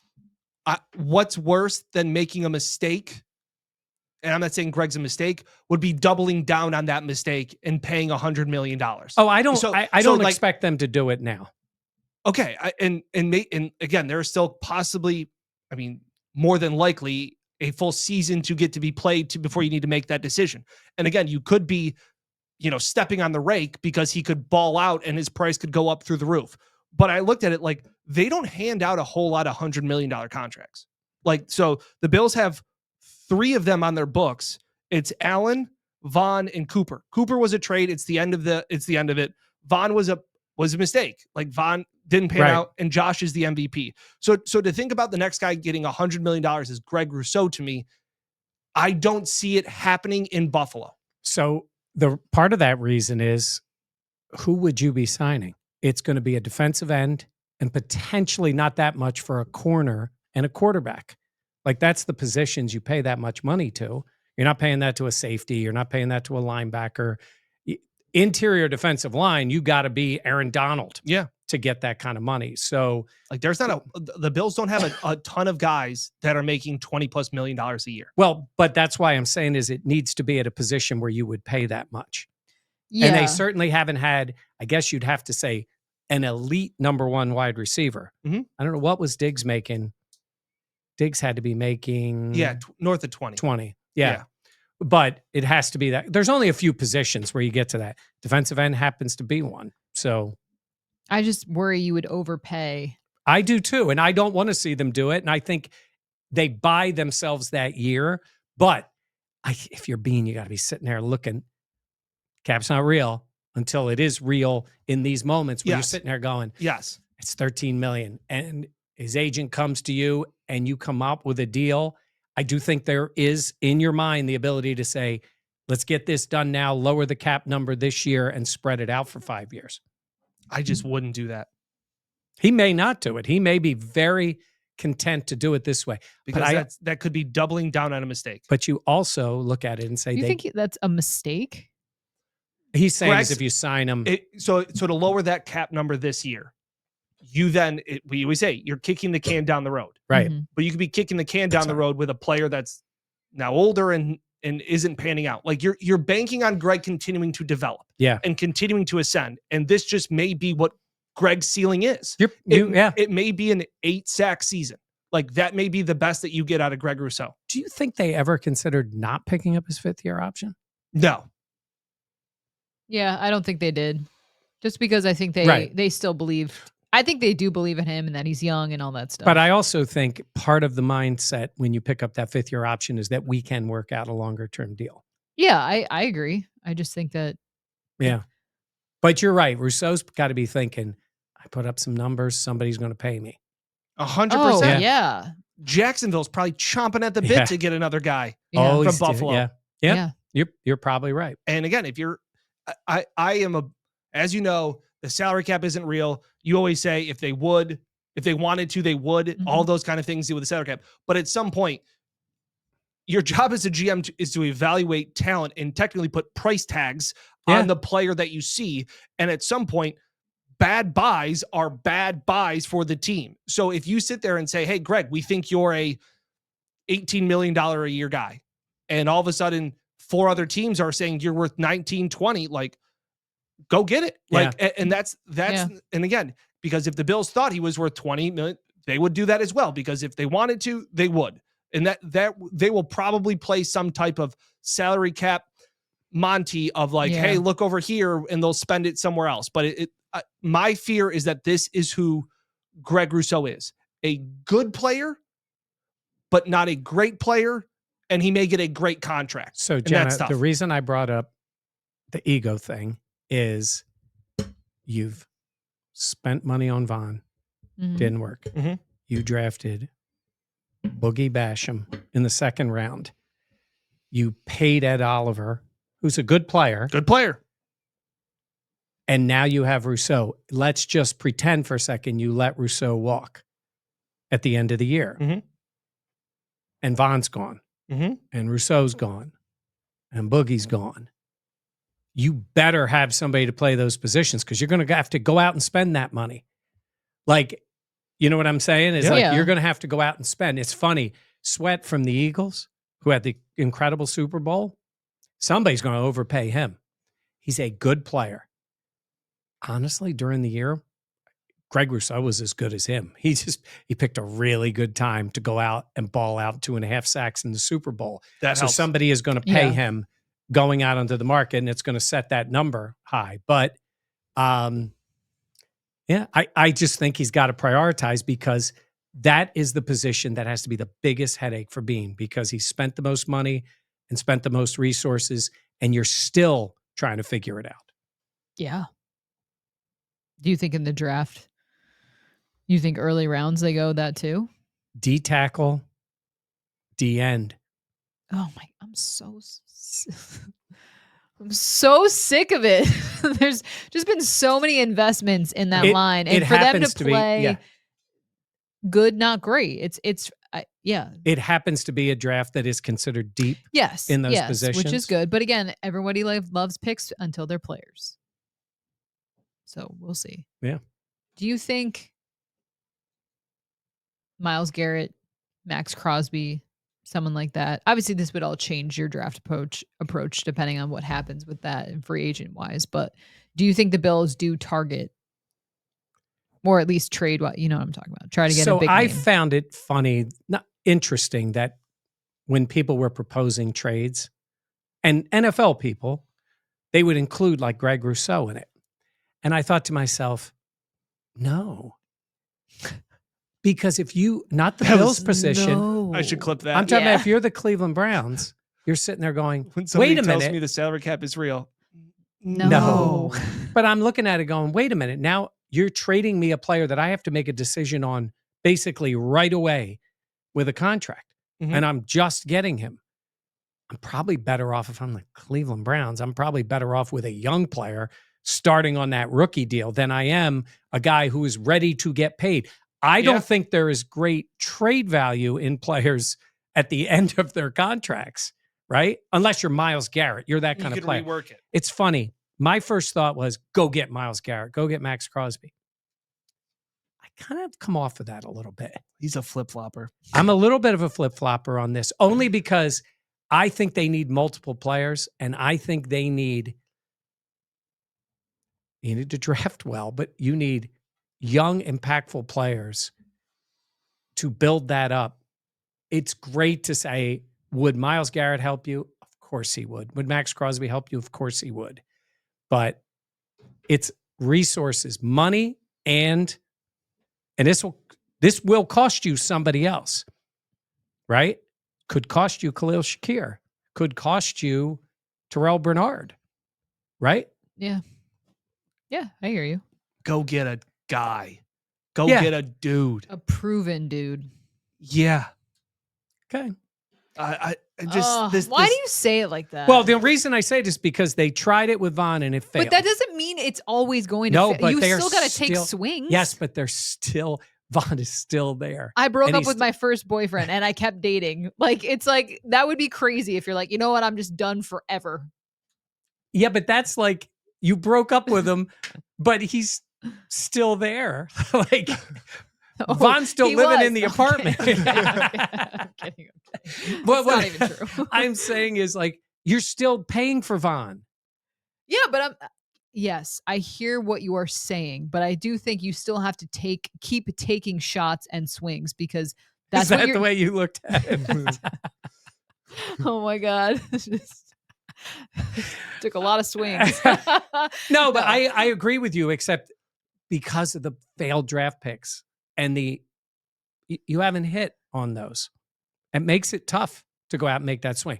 Speaker 2: What's worse than making a mistake? And I'm not saying Greg's a mistake, would be doubling down on that mistake and paying $100 million.
Speaker 1: Oh, I don't. I don't expect them to do it now.
Speaker 2: Okay, and again, there are still possibly, I mean, more than likely, a full season to get to be played before you need to make that decision. And again, you could be, stepping on the rake because he could ball out and his price could go up through the roof. But I looked at it like they don't hand out a whole lot of $100 million contracts. Like, so the Bills have 3 of them on their books. It's Allen, Vaughn, and Cooper. Cooper was a trade. It's the end of it. Vaughn was a mistake. Like Vaughn, didn't pan out, and Josh is the MVP. So to think about the next guy getting $100 million is Greg Rousseau to me, I don't see it happening in Buffalo.
Speaker 1: So the part of that reason is, who would you be signing? It's going to be a defensive end and potentially not that much for a corner and a quarterback. Like, that's the positions you pay that much money to. You're not paying that to a safety. You're not paying that to a linebacker. Interior defensive line, you got to be Aaron Donald to get that kind of money. So,
Speaker 2: like, there's not the Bills don't have a ton of guys that are making $20+ million a year.
Speaker 1: Well, but that's why I'm saying is it needs to be at a position where you would pay that much. Yeah. And they certainly haven't had, I guess you'd have to say, an elite number one wide receiver.
Speaker 2: Mm-hmm.
Speaker 1: I don't know, what was Diggs making? Diggs had to be making...
Speaker 2: north of 20.
Speaker 1: 20, yeah. But it has to be that. There's only a few positions where you get to that. Defensive end happens to be one. So
Speaker 3: I just worry you would overpay.
Speaker 1: I do too. And I don't want to see them do it. And I think they buy themselves that year. But if you're Beane, you got to be sitting there looking. Cap's not real until it is real in these moments where you're sitting there going,
Speaker 2: yes,
Speaker 1: it's $13 million. And his agent comes to you and you come up with a deal. I do think there is in your mind the ability to say, let's get this done now, lower the cap number this year and spread it out for 5 years.
Speaker 2: I just wouldn't do that.
Speaker 1: He may not do it. He may be very content to do it this way.
Speaker 2: Because that could be doubling down on a mistake.
Speaker 1: But you also look at it and say,
Speaker 3: you think that's a mistake?
Speaker 1: He's saying is if you sign him.
Speaker 2: So to lower that cap number this year, you then, we always say, you're kicking the can down the road.
Speaker 1: Right.
Speaker 3: Mm-hmm.
Speaker 2: But you could be kicking the can down the road with a player that's now older and isn't panning out. Like, you're banking on Greg continuing to develop and continuing to ascend. And this just may be what Greg's ceiling is. It may be an 8-sack season. Like, that may be the best that you get out of Greg Rousseau.
Speaker 1: Do you think they ever considered not picking up his 5th-year option?
Speaker 2: No.
Speaker 3: Yeah, I don't think they did. Just because I think they still believe. I think they do believe in him and that he's young and all that stuff.
Speaker 1: But I also think part of the mindset when you pick up that 5th-year option is that we can work out a longer-term deal.
Speaker 3: Yeah, I agree. I just think that.
Speaker 1: Yeah. But you're right. Rousseau's got to be thinking, I put up some numbers, somebody's going to pay me.
Speaker 2: 100%.
Speaker 3: Oh, yeah.
Speaker 2: Jacksonville's probably chomping at the bit to get another guy from Buffalo.
Speaker 1: Yeah. You're probably right.
Speaker 2: And again, if you're, I am as you know, the salary cap isn't real. You always say if they wanted to, they would. Mm-hmm. All those kind of things do with the salary cap. But at some point, your job as a GM is to evaluate talent and technically put price tags on the player that you see. And at some point, bad buys are bad buys for the team. So if you sit there and say, hey, Greg, we think you're a $18 million a year guy, and all of a sudden 4 other teams are saying you're worth 19, 20, like, go get it. Like, and that's, and again, because if the Bills thought he was worth 20 million, they would do that as well, because if they wanted to, they would. And that they will probably play some type of salary cap Monty of like, hey, look over here, and they'll spend it somewhere else. But my fear is that this is who Greg Rousseau is: a good player, but not a great player, and he may get a great contract.
Speaker 1: So, Jenna, the reason I brought up the ego thing is you've spent money on Vaughn, didn't work.
Speaker 2: Mm-hmm.
Speaker 1: You drafted Boogie Basham in the 2nd round. You paid Ed Oliver, who's a good player.
Speaker 2: Good player.
Speaker 1: And now you have Rousseau. Let's just pretend for a second you let Rousseau walk at the end of the year.
Speaker 2: Mm-hmm.
Speaker 1: And Vaughn's gone.
Speaker 2: Mm-hmm.
Speaker 1: And Rousseau's gone. And Boogie's gone. You better have somebody to play those positions, because you're going to have to go out and spend that money. Like, you know what I'm saying? It's you're going to have to go out and spend. It's funny. Sweat from the Eagles, who had the incredible Super Bowl, somebody's going to overpay him. He's a good player. Honestly, during the year, Greg Rousseau was as good as him. He picked a really good time to go out and ball out 2.5 sacks in the Super Bowl.
Speaker 2: So helps.
Speaker 1: Somebody is going to pay him going out onto the market, and it's going to set that number high. But I just think he's got to prioritize, because that is the position that has to be the biggest headache for Beane, because he spent the most money and spent the most resources, and you're still trying to figure it out.
Speaker 3: Yeah. Do you think in the draft You think early rounds they go that too?
Speaker 1: D tackle, D end.
Speaker 3: Oh my! I'm so sick of it. There's just been so many investments in that line, and for them to play good, not great. It's yeah.
Speaker 1: It happens to be a draft that is considered deep.
Speaker 3: Yes,
Speaker 1: in those positions,
Speaker 3: which is good. But again, everybody loves picks until they're players. So we'll see.
Speaker 1: Yeah.
Speaker 3: Do you think Myles Garrett, Max Crosby, someone like that? Obviously, this would all change your draft approach depending on what happens with that and free agent wise. But do you think the Bills do target, or at least trade? What you know what I'm talking about? Try to get a big name.
Speaker 1: I found it funny, not interesting, that when people were proposing trades, and NFL people, they would include like Greg Rousseau in it, and I thought to myself, no. Because if you, not the Bills position.
Speaker 2: I should clip that.
Speaker 1: I'm talking about if you're the Cleveland Browns, you're sitting there going,
Speaker 2: when somebody
Speaker 1: wait a
Speaker 2: tells
Speaker 1: minute.
Speaker 2: me the salary cap is real.
Speaker 3: No.
Speaker 1: But I'm looking at it going, wait a minute. Now you're trading me a player that I have to make a decision on basically right away with a contract.
Speaker 2: Mm-hmm.
Speaker 1: And I'm just getting him. I'm probably better off if I'm the Cleveland Browns. I'm probably better off with a young player starting on that rookie deal than I am a guy who is ready to get paid. I don't think there is great trade value in players at the end of their contracts, right? Unless you're Myles Garrett. You're that kind of player.
Speaker 2: Rework it.
Speaker 1: It's funny. My first thought was, go get Myles Garrett. Go get Max Crosby. I kind of come off of that a little bit.
Speaker 2: He's a flip-flopper.
Speaker 1: I'm a little bit of a flip-flopper on this, only because I think they need multiple players, and I think you need to draft well, but you need young, impactful players to build that up. It's great to say, would Myles Garrett help you? Of course he would. Would Max Crosby help you? Of course he would. But it's resources, money, and this will cost you somebody else, right? Could cost you Khalil Shakir. Could cost you Terrel Bernard, right?
Speaker 3: Yeah. Yeah, I hear you.
Speaker 2: Go get a guy. Go get a dude.
Speaker 3: A proven dude.
Speaker 2: Yeah.
Speaker 1: Okay.
Speaker 2: I just
Speaker 3: why do you say it like that?
Speaker 1: Well, the reason I say it is because they tried it with Von and it failed.
Speaker 3: But that doesn't mean it's always going to fail.
Speaker 1: But
Speaker 3: you still got to take swings.
Speaker 1: Yes, but Von is still there.
Speaker 3: I broke up with my first boyfriend and I kept dating. Like, it's like, that would be crazy if you're like, you know what, I'm just done forever.
Speaker 1: Yeah, but that's like, you broke up with him, but he's still there. Like, Von's still living in the apartment.
Speaker 3: I'm kidding.
Speaker 1: But
Speaker 3: not even true.
Speaker 1: I'm saying is like, you're still paying for Von.
Speaker 3: Yeah, but yes, I hear what you are saying, but I do think you still have to keep taking shots and swings, because that's
Speaker 1: is that the way you looked at it?
Speaker 3: Oh my God. Took a lot of swings.
Speaker 1: No, but I agree with you, except because of the failed draft picks and you haven't hit on those. It makes it tough to go out and make that swing.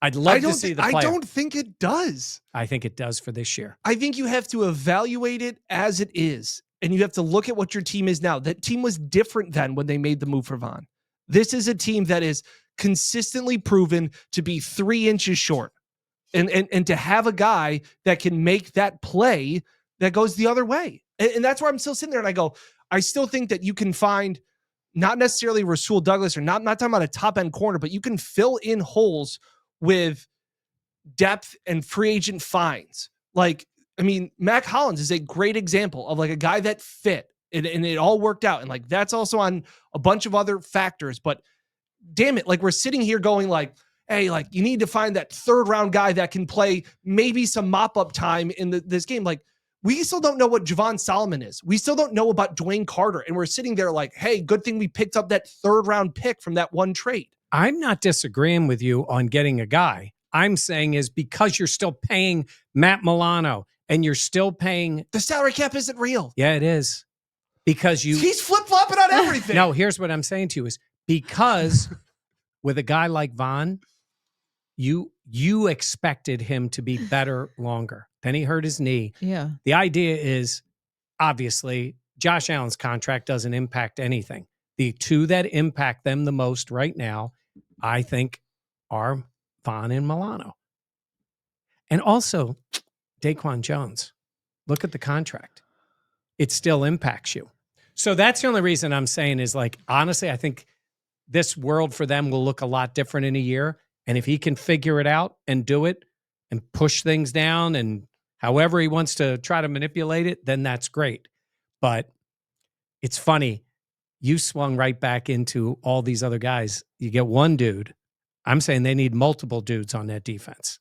Speaker 1: I'd love to see the player.
Speaker 2: I don't think it does.
Speaker 1: I think it does for this year.
Speaker 2: I think you have to evaluate it as it is, and you have to look at what your team is now. That team was different than when they made the move for Von. This is a team that is consistently proven to be 3 inches short. And to have a guy that can make that play that goes the other way. And that's where I'm still sitting there and I go, I still think that you can find not necessarily Rasul Douglas, or not talking about a top end corner, but you can fill in holes with depth and free agent finds. Like, I mean, Mac Hollins is a great example of like a guy that fit and it all worked out. And like, that's also on a bunch of other factors, but damn it. Like, we're sitting here going like, hey, like, you need to find that 3rd round guy that can play maybe some mop-up time in this game. Like, we still don't know what Javon Solomon is. We still don't know about Dwayne Carter. And we're sitting there like, hey, good thing we picked up that 3rd round pick from that one trade.
Speaker 1: I'm not disagreeing with you on getting a guy. I'm saying is because you're still paying Matt Milano and you're still paying...
Speaker 2: The salary cap isn't real.
Speaker 1: Yeah, it is. Because
Speaker 2: he's flip-flopping on everything.
Speaker 1: No, here's what I'm saying to you is because with a guy like Von... You expected him to be better longer. Then he hurt his knee.
Speaker 3: Yeah.
Speaker 1: The idea is obviously Josh Allen's contract doesn't impact anything. The two that impact them the most right now, I think, are Von and Milano. And also, Daquan Jones. Look at the contract. It still impacts you. So that's the only reason I'm saying is, like, honestly, I think this world for them will look a lot different in a year. And if he can figure it out and do it and push things down and however he wants to try to manipulate it, then that's great. But it's funny. You swung right back into all these other guys. You get one dude. I'm saying they need multiple dudes on that defense.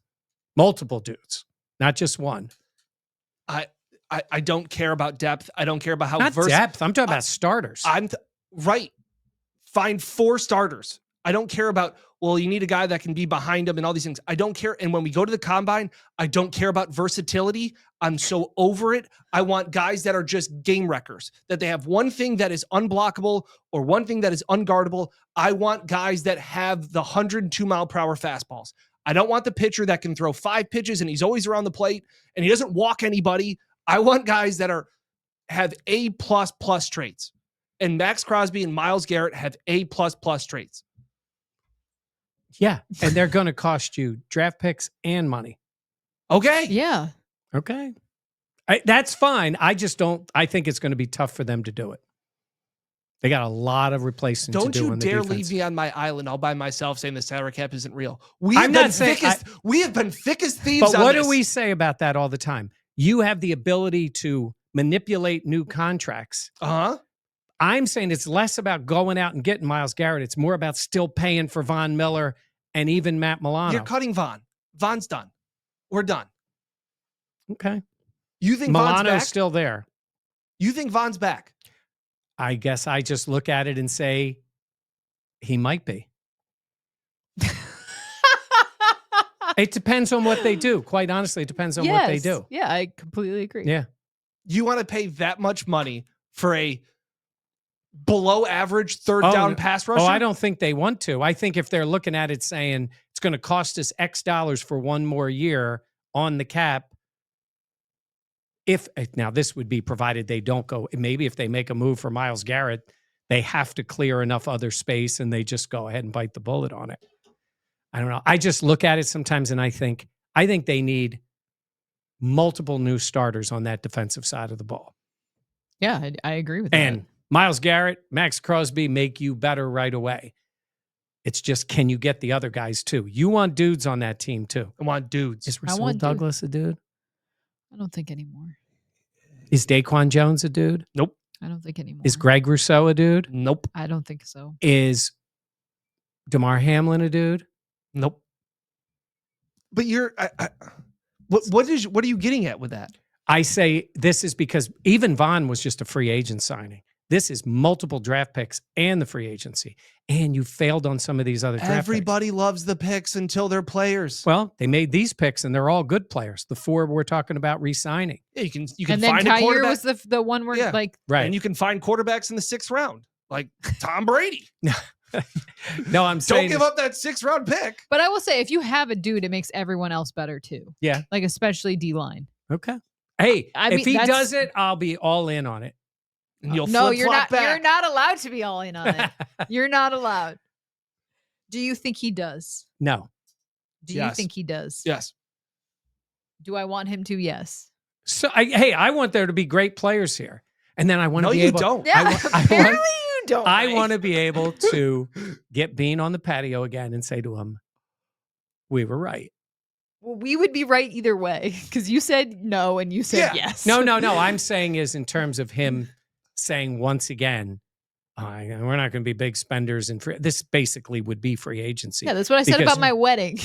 Speaker 1: Multiple dudes, not just one.
Speaker 2: I don't care about depth. I don't care about how
Speaker 1: not depth. I'm talking about starters.
Speaker 2: Right. Find 4 starters. I don't care about, well, you need a guy that can be behind him and all these things. I don't care. And when we go to the combine, I don't care about versatility. I'm so over it. I want guys that are just game wreckers, that they have one thing that is unblockable or one thing that is unguardable. I want guys that have the 102-mile-per-hour fastballs. I don't want the pitcher that can throw 5 pitches and he's always around the plate and he doesn't walk anybody. I want guys that have A++ traits. And Max Crosby and Myles Garrett have A++ traits.
Speaker 1: Yeah, and they're going to cost you draft picks and money.
Speaker 2: Okay.
Speaker 3: Yeah.
Speaker 1: Okay. That's fine. I think it's going to be tough for them to do it. They got a lot of replacement to do on the defense.
Speaker 2: Don't you dare leave me on my island all by myself saying the salary cap isn't real. We have been thick as thieves.
Speaker 1: But what do we say about that all the time? You have the ability to manipulate new contracts.
Speaker 2: Uh-huh.
Speaker 1: I'm saying it's less about going out and getting Myles Garrett. It's more about still paying for Von Miller and even Matt Milano.
Speaker 2: You're cutting Von. Von's done. We're done.
Speaker 1: Okay.
Speaker 2: You think Von's
Speaker 1: Milano's
Speaker 2: back?
Speaker 1: Still there.
Speaker 2: You think Von's back?
Speaker 1: I guess I just look at it and say he might be. It depends on what they do. Quite honestly, it depends on what they do.
Speaker 3: Yeah, I completely agree.
Speaker 1: Yeah.
Speaker 2: You want to pay that much money for a below average third down pass rusher?
Speaker 1: Oh, I don't think they want to. I think if they're looking at it saying it's going to cost us X dollars for one more year on the cap, now this would be provided they don't go, maybe if they make a move for Myles Garrett, they have to clear enough other space and they just go ahead and bite the bullet on it. I don't know. I just look at it sometimes and I think they need multiple new starters on that defensive side of the ball.
Speaker 3: Yeah, I agree with that.
Speaker 1: And Myles Garrett, Max Crosby make you better right away. It's just, can you get the other guys too? You want dudes on that team too.
Speaker 2: I want dudes.
Speaker 1: Is Rousseau Douglas a dude?
Speaker 3: I don't think anymore.
Speaker 1: Is Daquan Jones a dude?
Speaker 2: Nope.
Speaker 3: I don't think anymore.
Speaker 1: Is Greg Rousseau a dude?
Speaker 2: Nope.
Speaker 3: I don't think so.
Speaker 1: Is DeMar Hamlin a dude?
Speaker 2: Nope. But what are you getting at with that?
Speaker 1: I say this is because even Von was just a free agent signing. This is multiple draft picks and the free agency. And you failed on some of these other draft
Speaker 2: Everybody
Speaker 1: picks.
Speaker 2: loves the picks until they're players.
Speaker 1: Well, they made these picks and they're all good players. The 4 we're talking about re-signing.
Speaker 2: Yeah, you can
Speaker 3: and
Speaker 2: find
Speaker 3: then
Speaker 2: a quarterback.
Speaker 3: was the one where
Speaker 1: right.
Speaker 2: And you can find quarterbacks in the 6th round, like Tom Brady.
Speaker 1: No, I'm saying
Speaker 2: don't give up that 6th round pick.
Speaker 3: But I will say, if you have a dude, it makes everyone else better too.
Speaker 1: Yeah.
Speaker 3: Like especially D-line.
Speaker 1: Okay. Hey,
Speaker 3: I mean,
Speaker 1: if he does it, I'll be all in on it.
Speaker 2: And you're
Speaker 3: not.
Speaker 2: back.
Speaker 3: You're not allowed to be all in on it. You're not allowed. Do you think he does?
Speaker 1: No.
Speaker 3: Do you think he does?
Speaker 2: Yes.
Speaker 3: Do I want him to? Yes.
Speaker 1: So I want there to be great players here, and then I want to be able.
Speaker 2: Don't.
Speaker 3: Yeah, apparently you don't.
Speaker 1: I want to be able to get Beane on the patio again and say to him, "We were right."
Speaker 3: Well, we would be right either way because you said no and you said yes.
Speaker 1: No. I'm saying is in terms of him saying once again, we're not going to be big spenders and this basically would be free agency.
Speaker 3: Yeah, that's what I said about my wedding.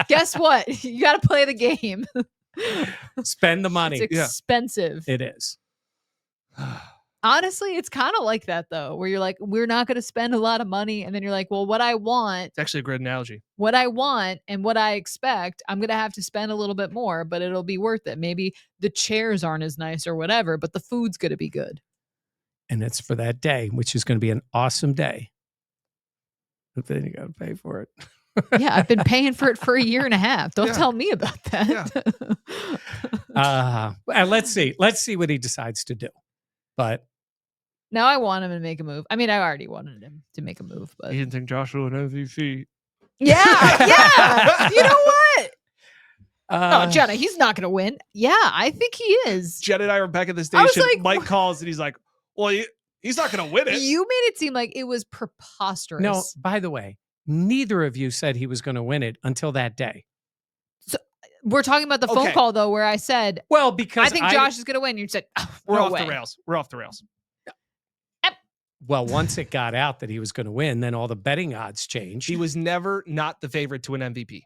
Speaker 3: Guess what? You got to play the game.
Speaker 1: Spend the money.
Speaker 3: It's expensive.
Speaker 1: It is.
Speaker 3: Honestly, it's kind of like that though, where you're like, we're not going to spend a lot of money. And then you're like, well, what I want.
Speaker 2: It's actually a great analogy.
Speaker 3: What I want and what I expect, I'm going to have to spend a little bit more, but it'll be worth it. Maybe the chairs aren't as nice or whatever, but the food's going to be good.
Speaker 1: And it's for that day, which is going to be an awesome day. But then you got to pay for it.
Speaker 3: Yeah, I've been paying for it for a year and a half. Don't tell me about that.
Speaker 1: Yeah. Let's see. Let's see what he decides to do. But
Speaker 3: Now I want him to make a move. I mean, I already wanted him to make a move, but
Speaker 2: You didn't think Joshua an MVP?
Speaker 3: Yeah. You know what? Oh, Jenna, he's not going to win. Yeah, I think he is.
Speaker 2: Jenna and I were back at the station. Mike calls and he's like, well, he's not going to win it.
Speaker 3: You made it seem like it was preposterous.
Speaker 1: No, by the way, neither of you said he was going to win it until that day.
Speaker 3: So we're talking about the phone call, though, where I said,
Speaker 1: well, because
Speaker 3: I think Josh is going to win. You said,
Speaker 2: we're off the rails. We're off the rails.
Speaker 1: Well, once it got out that he was going to win, then all the betting odds changed.
Speaker 2: He was never not the favorite to win MVP.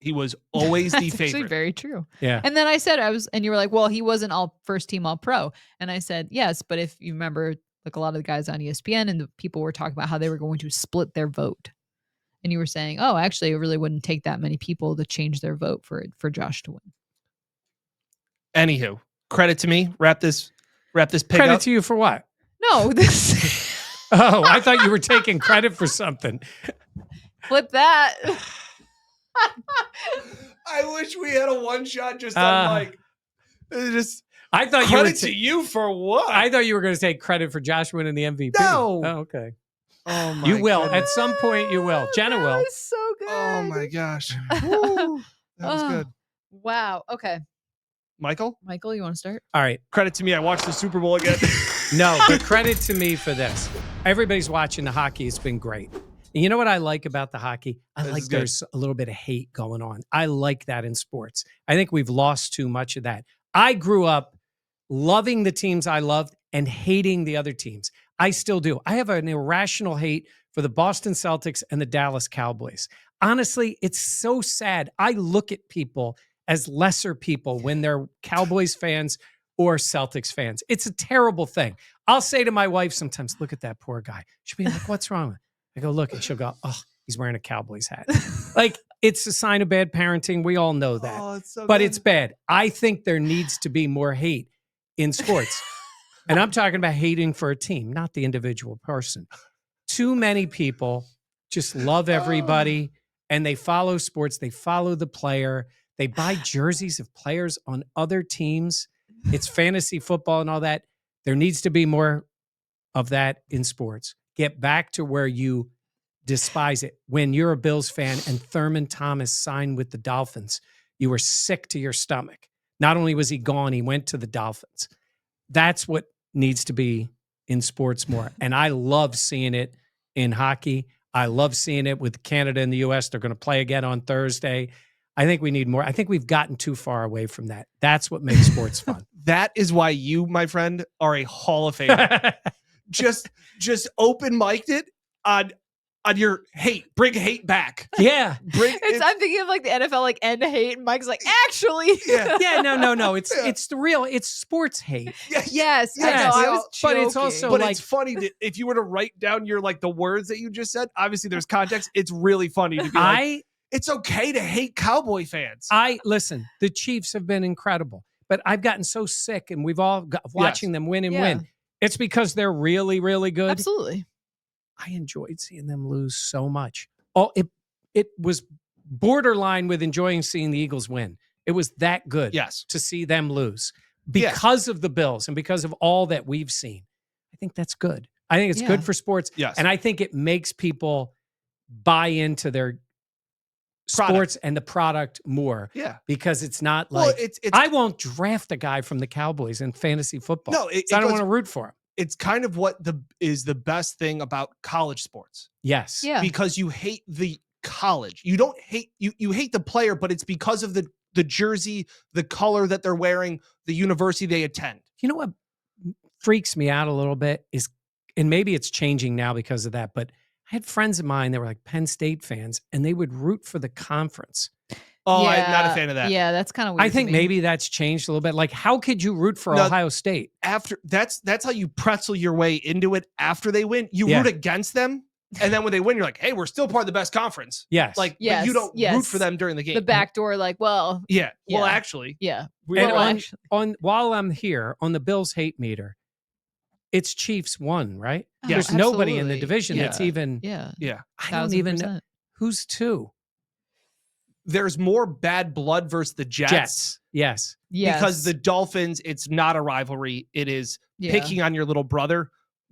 Speaker 2: He was always the favorite.
Speaker 3: Actually very true.
Speaker 1: Yeah.
Speaker 3: And then I said, and you were like, well, he wasn't first team all pro. And I said, yes, but if you remember, like a lot of the guys on ESPN and the people were talking about how they were going to split their vote. And you were saying, oh, actually, it really wouldn't take that many people to change their vote for Josh to win.
Speaker 2: Anywho, credit to me. Wrap this pick
Speaker 1: Credit
Speaker 2: up.
Speaker 1: to you for what?
Speaker 3: No, this.
Speaker 1: Oh, I thought you were taking credit for something.
Speaker 3: Flip that.
Speaker 2: I wish we had a one shot just on Mike.
Speaker 1: I thought
Speaker 2: credit to you for what?
Speaker 1: I thought you were going to take credit for Josh winning the MVP.
Speaker 2: No.
Speaker 1: Oh, okay.
Speaker 2: Oh my!
Speaker 1: You will
Speaker 2: goodness.
Speaker 1: at some point. You will. Jenna will.
Speaker 3: That was so good.
Speaker 2: Oh my gosh! Woo, that was good.
Speaker 3: Wow. Okay.
Speaker 2: Michael,
Speaker 3: you want to start?
Speaker 1: All right.
Speaker 2: Credit to me. I watched the Super Bowl again.
Speaker 1: No, but credit to me for this. Everybody's watching the hockey. It's been great. And you know what I like about the hockey? There's a little bit of hate going on. I like that in sports. I think we've lost too much of that. I grew up loving the teams I loved and hating the other teams. I still do. I have an irrational hate for the Boston Celtics and the Dallas Cowboys. Honestly, it's so sad. I look at people as lesser people when they're Cowboys fans or Celtics fans. It's a terrible thing. I'll say to my wife sometimes, look at that poor guy. She'll be like, what's wrong? I go, look, and she'll go, oh, he's wearing a Cowboys hat. Like, it's a sign of bad parenting. We all know that.
Speaker 2: Oh, it's so
Speaker 1: but
Speaker 2: good.
Speaker 1: It's bad. I think there needs to be more hate in sports. And I'm talking about hating for a team, not the individual person. Too many people just love everybody and they follow sports. They follow the player. They buy jerseys of players on other teams. It's fantasy football and all that. There needs to be more of that in sports. Get back to where you despise it. When you're a Bills fan and Thurman Thomas signed with the Dolphins, you were sick to your stomach. Not only was he gone, he went to the Dolphins. That's what needs to be in sports more. And I love seeing it in hockey. I love seeing it with Canada and the U.S. They're going to play again on Thursday. I think we need more. I think we've gotten too far away from that. That's what makes sports fun.
Speaker 2: That is why you, my friend, are a Hall of Famer. just open mic'd it on your hate. Bring hate back.
Speaker 1: Yeah.
Speaker 3: I'm thinking of like the NFL, like end hate, and Mike's like, actually.
Speaker 1: Yeah. No. It's the real. It's sports hate.
Speaker 3: Yes. I know. I was
Speaker 1: but
Speaker 3: joking.
Speaker 1: it's also
Speaker 2: but
Speaker 1: like,
Speaker 2: it's funny that if you were to write down your the words that you just said, obviously there's context. It's really funny to be like, it's okay to hate Cowboy fans.
Speaker 1: Listen, the Chiefs have been incredible, but I've gotten so sick and we've all got watching them win and win. It's because they're really, really good.
Speaker 3: Absolutely.
Speaker 1: I enjoyed seeing them lose so much. Oh, it was borderline with enjoying seeing the Eagles win. It was that good to see them lose because of the Bills and because of all that we've seen. I think that's good. I think it's good for sports.
Speaker 2: Yes.
Speaker 1: And I think it makes people buy into their sports and the product more.
Speaker 2: Yeah.
Speaker 1: Because it's not like, I won't draft a guy from the Cowboys in fantasy football.
Speaker 2: No,
Speaker 1: I don't want to root for him.
Speaker 2: It's kind of what is the best thing about college sports.
Speaker 1: Yes.
Speaker 3: Yeah.
Speaker 2: Because you hate the college. You don't hate, you hate the player, but it's because of the jersey, the color that they're wearing, the university they attend.
Speaker 1: You know what freaks me out a little bit is, and maybe it's changing now because of that, but I had friends of mine that were like Penn State fans and they would root for the conference.
Speaker 2: Oh, I'm not a fan of that.
Speaker 3: Yeah, that's kind of weird.
Speaker 1: I think maybe that's changed a little bit. Like, how could you root for Ohio State?
Speaker 2: After that's how you pretzel your way into it after they win. You root against them. And then when they win, you're like, hey, we're still part of the best conference.
Speaker 1: Yes.
Speaker 2: But you don't root for them during the game.
Speaker 3: The back door, well.
Speaker 2: Yeah. Well, actually.
Speaker 3: Yeah.
Speaker 1: While I'm here on the Bills hate meter, it's Chiefs 1, right?
Speaker 3: Yeah,
Speaker 1: there's nobody in the division that's even.
Speaker 3: Yeah.
Speaker 1: I don't even know. Who's 2?
Speaker 2: There's more bad blood versus the Jets.
Speaker 1: Yes.
Speaker 2: because the Dolphins, it's not a rivalry. It is picking on your little brother.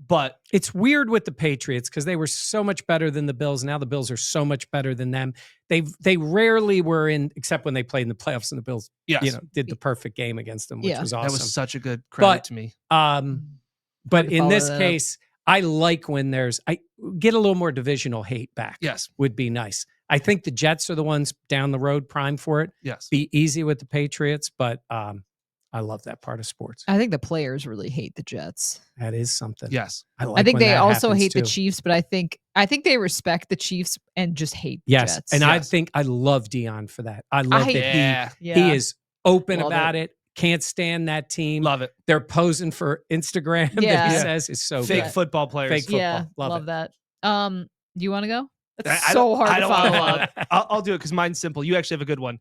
Speaker 2: But
Speaker 1: it's weird with the Patriots because they were so much better than the Bills. Now the Bills are so much better than them. They rarely were in, except when they played in the playoffs, and the Bills, did the perfect game against them, which was awesome.
Speaker 2: That was such a good credit to me.
Speaker 1: But in this case, I like when I get a little more divisional hate back.
Speaker 2: Yes,
Speaker 1: would be nice. I think the Jets are the ones down the road prime for it.
Speaker 2: Yes,
Speaker 1: be easy with the Patriots, but I love that part of sports.
Speaker 3: I think the players really hate the Jets.
Speaker 1: That is something.
Speaker 2: Yes.
Speaker 3: I think they also hate the Chiefs, but I think they respect the Chiefs and just hate the Jets.
Speaker 1: And I think I love Dion for that. I love that he is open about it. Can't stand that team.
Speaker 2: Love it.
Speaker 1: They're posing for Instagram that he says is so
Speaker 2: fake
Speaker 1: good.
Speaker 2: football players.
Speaker 1: Fake football.
Speaker 3: Yeah, love that. Do you want to go? It's
Speaker 2: I
Speaker 3: so hard
Speaker 2: I
Speaker 3: to
Speaker 2: don't
Speaker 3: follow
Speaker 2: wanna-
Speaker 3: up.
Speaker 2: I'll do it because mine's simple. You actually have a good one.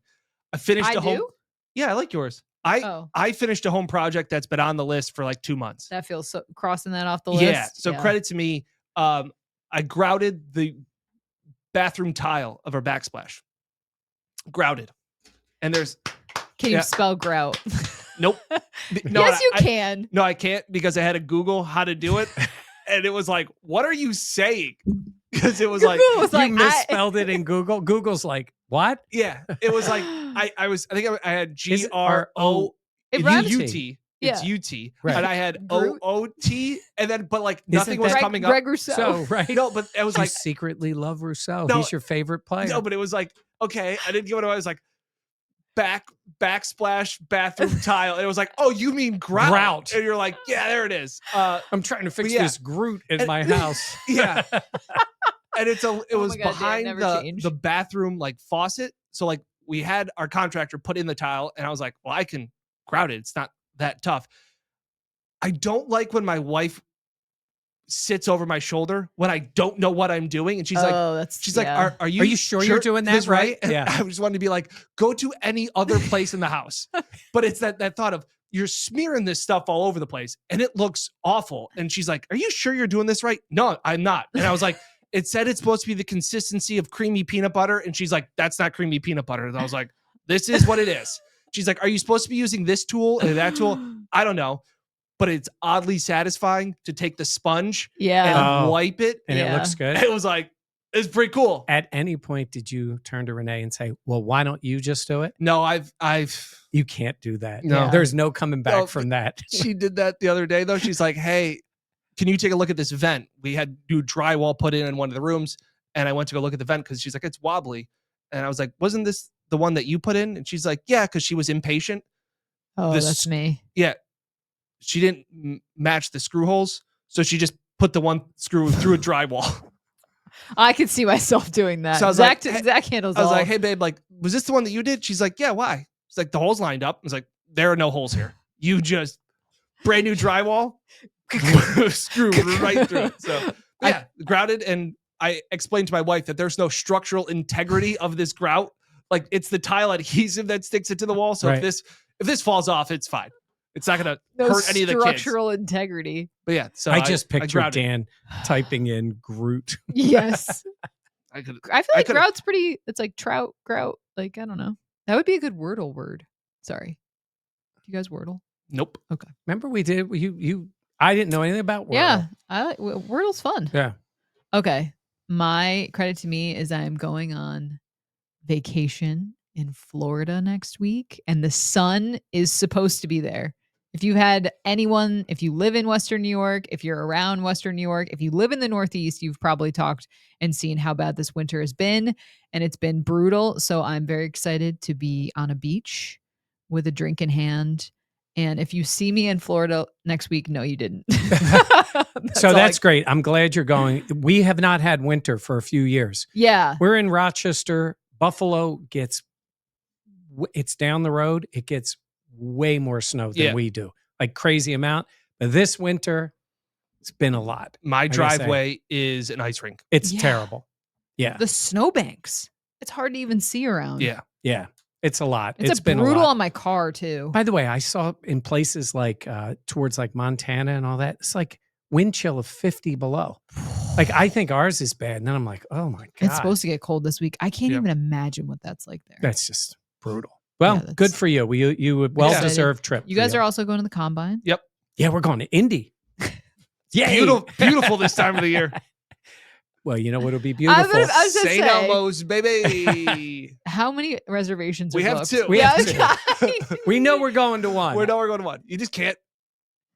Speaker 2: I finished a home.
Speaker 3: do?
Speaker 2: Yeah, I like yours. I finished a home project that's been on the list for like 2 months.
Speaker 3: That feels so crossing that off the list.
Speaker 2: Yeah. So credit to me. I grouted the bathroom tile of our backsplash. Grouted. And there's
Speaker 3: Can you spell grout?
Speaker 2: Nope. No,
Speaker 3: yes, you can.
Speaker 2: No, I can't because I had to Google how to do it. And it was like, what are you saying? Because it was like
Speaker 1: you misspelled it in Google. Google's like, what?
Speaker 2: Yeah. It was like I had GROUT. It's UT. Right. And I had OOT. And then but like nothing was coming up.
Speaker 3: Greg Rousseau.
Speaker 1: So, right.
Speaker 2: No, but it was
Speaker 1: you
Speaker 2: like
Speaker 1: secretly love Rousseau.
Speaker 2: No,
Speaker 1: he's your favorite player.
Speaker 2: No, but it was like, okay, I didn't get what I was like. Backsplash bathroom tile. And it was like, oh, you mean grout. And you're like, yeah, there it is.
Speaker 1: I'm trying to fix this Groot in my house.
Speaker 2: Yeah. And it was behind the bathroom like faucet. So like we had our contractor put in the tile and I was like, well, I can grout it. It's not that tough. I don't like when my wife sits over my shoulder when I don't know what I'm doing. And she's like, are you
Speaker 1: sure you're doing that right?
Speaker 2: Yeah. I just wanted to be like, go to any other place in the house. But it's that thought of you're smearing this stuff all over the place and it looks awful. And she's like, are you sure you're doing this right? No, I'm not. And I was like, it said it's supposed to be the consistency of creamy peanut butter. And she's like, that's not creamy peanut butter. And I was like, this is what it is. She's like, are you supposed to be using this tool and that tool? I don't know. But it's oddly satisfying to take the sponge and wipe it.
Speaker 1: And it looks good.
Speaker 2: It was like, it's pretty cool.
Speaker 1: At any point, did you turn to Renee and say, well, why don't you just do it?
Speaker 2: No,
Speaker 1: you can't do that.
Speaker 2: No.
Speaker 1: There's no coming back from that.
Speaker 2: She did that the other day though. She's like, hey, can you take a look at this vent? We had new drywall put in one of the rooms. And I went to go look at the vent because she's like, it's wobbly. And I was like, wasn't this the one that you put in? And she's like, yeah, because she was impatient.
Speaker 3: Oh, that's me.
Speaker 2: Yeah. She didn't match the screw holes, so she just put the one screw through a drywall.
Speaker 3: I could see myself doing that. So Zach handles all.
Speaker 2: I was like, hey, babe, like, was this the one that you did? She's like, yeah, why? It's like, the holes lined up. I was like, there are no holes here. You just brand new drywall, screw right through it. So, yeah, grouted. And I explained to my wife that there's no structural integrity of this grout. Like, it's the tile adhesive that sticks it to the wall. So if this falls off, it's fine. It's not going to hurt any of the kids.
Speaker 3: Structural integrity.
Speaker 2: But yeah, so
Speaker 1: I just pictured Dan typing in Groot.
Speaker 3: Yes.
Speaker 2: I feel
Speaker 3: like grout's pretty, it's like trout, grout. Like, I don't know. That would be a good Wordle word. Sorry. Do you guys Wordle?
Speaker 2: Nope.
Speaker 1: Okay. Remember we did, I didn't know anything about Wordle.
Speaker 3: Yeah. Wordle's fun.
Speaker 1: Yeah.
Speaker 3: Okay. My credit to me is I'm going on vacation in Florida next week, and the sun is supposed to be there. If you live in Western New York, if you're around Western New York, if you live in the Northeast, you've probably talked and seen how bad this winter has been, and it's been brutal. So I'm very excited to be on a beach with a drink in hand. And if you see me in Florida next week, no, you didn't.
Speaker 1: That's great. I'm glad you're going. We have not had winter for a few years.
Speaker 3: Yeah.
Speaker 1: We're in Rochester. Buffalo it's down the road. It gets way more snow than we do, like crazy amount. But this winter, it's been a lot.
Speaker 2: My driveway is an ice rink.
Speaker 1: It's terrible. Yeah.
Speaker 3: The snowbanks. It's hard to even see around.
Speaker 2: Yeah.
Speaker 1: Yeah. It's a lot.
Speaker 3: It's been brutal on my car too.
Speaker 1: By the way, I saw in places like towards like Montana and all that, it's like wind chill of 50 below. Like, I think ours is bad. And then I'm like, oh my God.
Speaker 3: It's supposed to get cold this week. I can't even imagine what that's like there.
Speaker 1: That's just brutal. Well, good for you. You would well-deserved trip.
Speaker 3: You guys are also going to the Combine?
Speaker 2: Yep.
Speaker 1: Yeah, we're going to Indy.
Speaker 2: Yeah, beautiful this time of the year.
Speaker 1: Well, you know what would be beautiful?
Speaker 2: St. Elmo's, baby.
Speaker 3: How many reservations
Speaker 2: we
Speaker 3: are
Speaker 2: have
Speaker 3: booked?
Speaker 2: two.
Speaker 1: We have two. We know we're going to one.
Speaker 2: We know we're going to one. You just can't.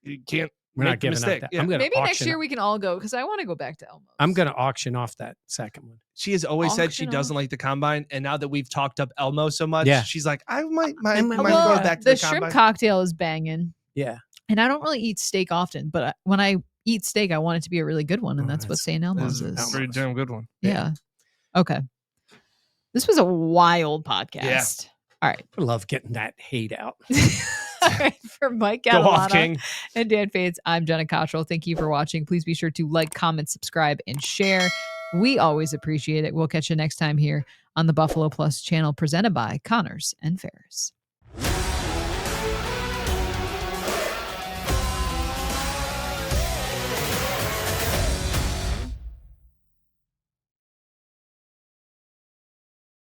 Speaker 2: You can't.
Speaker 1: We're not giving
Speaker 2: mistake.
Speaker 1: up that.
Speaker 2: Yeah.
Speaker 3: Maybe next year we can all go because I want to go back to Elmo's.
Speaker 1: I'm going to auction off that second one.
Speaker 2: She has always said she doesn't like the Combine, and now that we've talked up Elmo so much, she's like, I might go back to the
Speaker 3: shrimp
Speaker 2: Combine.
Speaker 3: cocktail is banging.
Speaker 1: Yeah.
Speaker 3: And I don't really eat steak often, but when I eat steak, I want it to be a really good one, and that's what St. Elmo's is.
Speaker 2: A pretty damn good one.
Speaker 3: Yeah. Okay. This was a wild podcast.
Speaker 2: Yeah.
Speaker 3: All right.
Speaker 1: I love getting that hate out.
Speaker 3: All right. For Mike Catalano and Dan Fades, I'm Jenna Cottrell. Thank you for watching. Please be sure to like, comment, subscribe, and share. We always appreciate it. We'll catch you next time here on the Buffalo Plus channel presented by Connors and Ferris.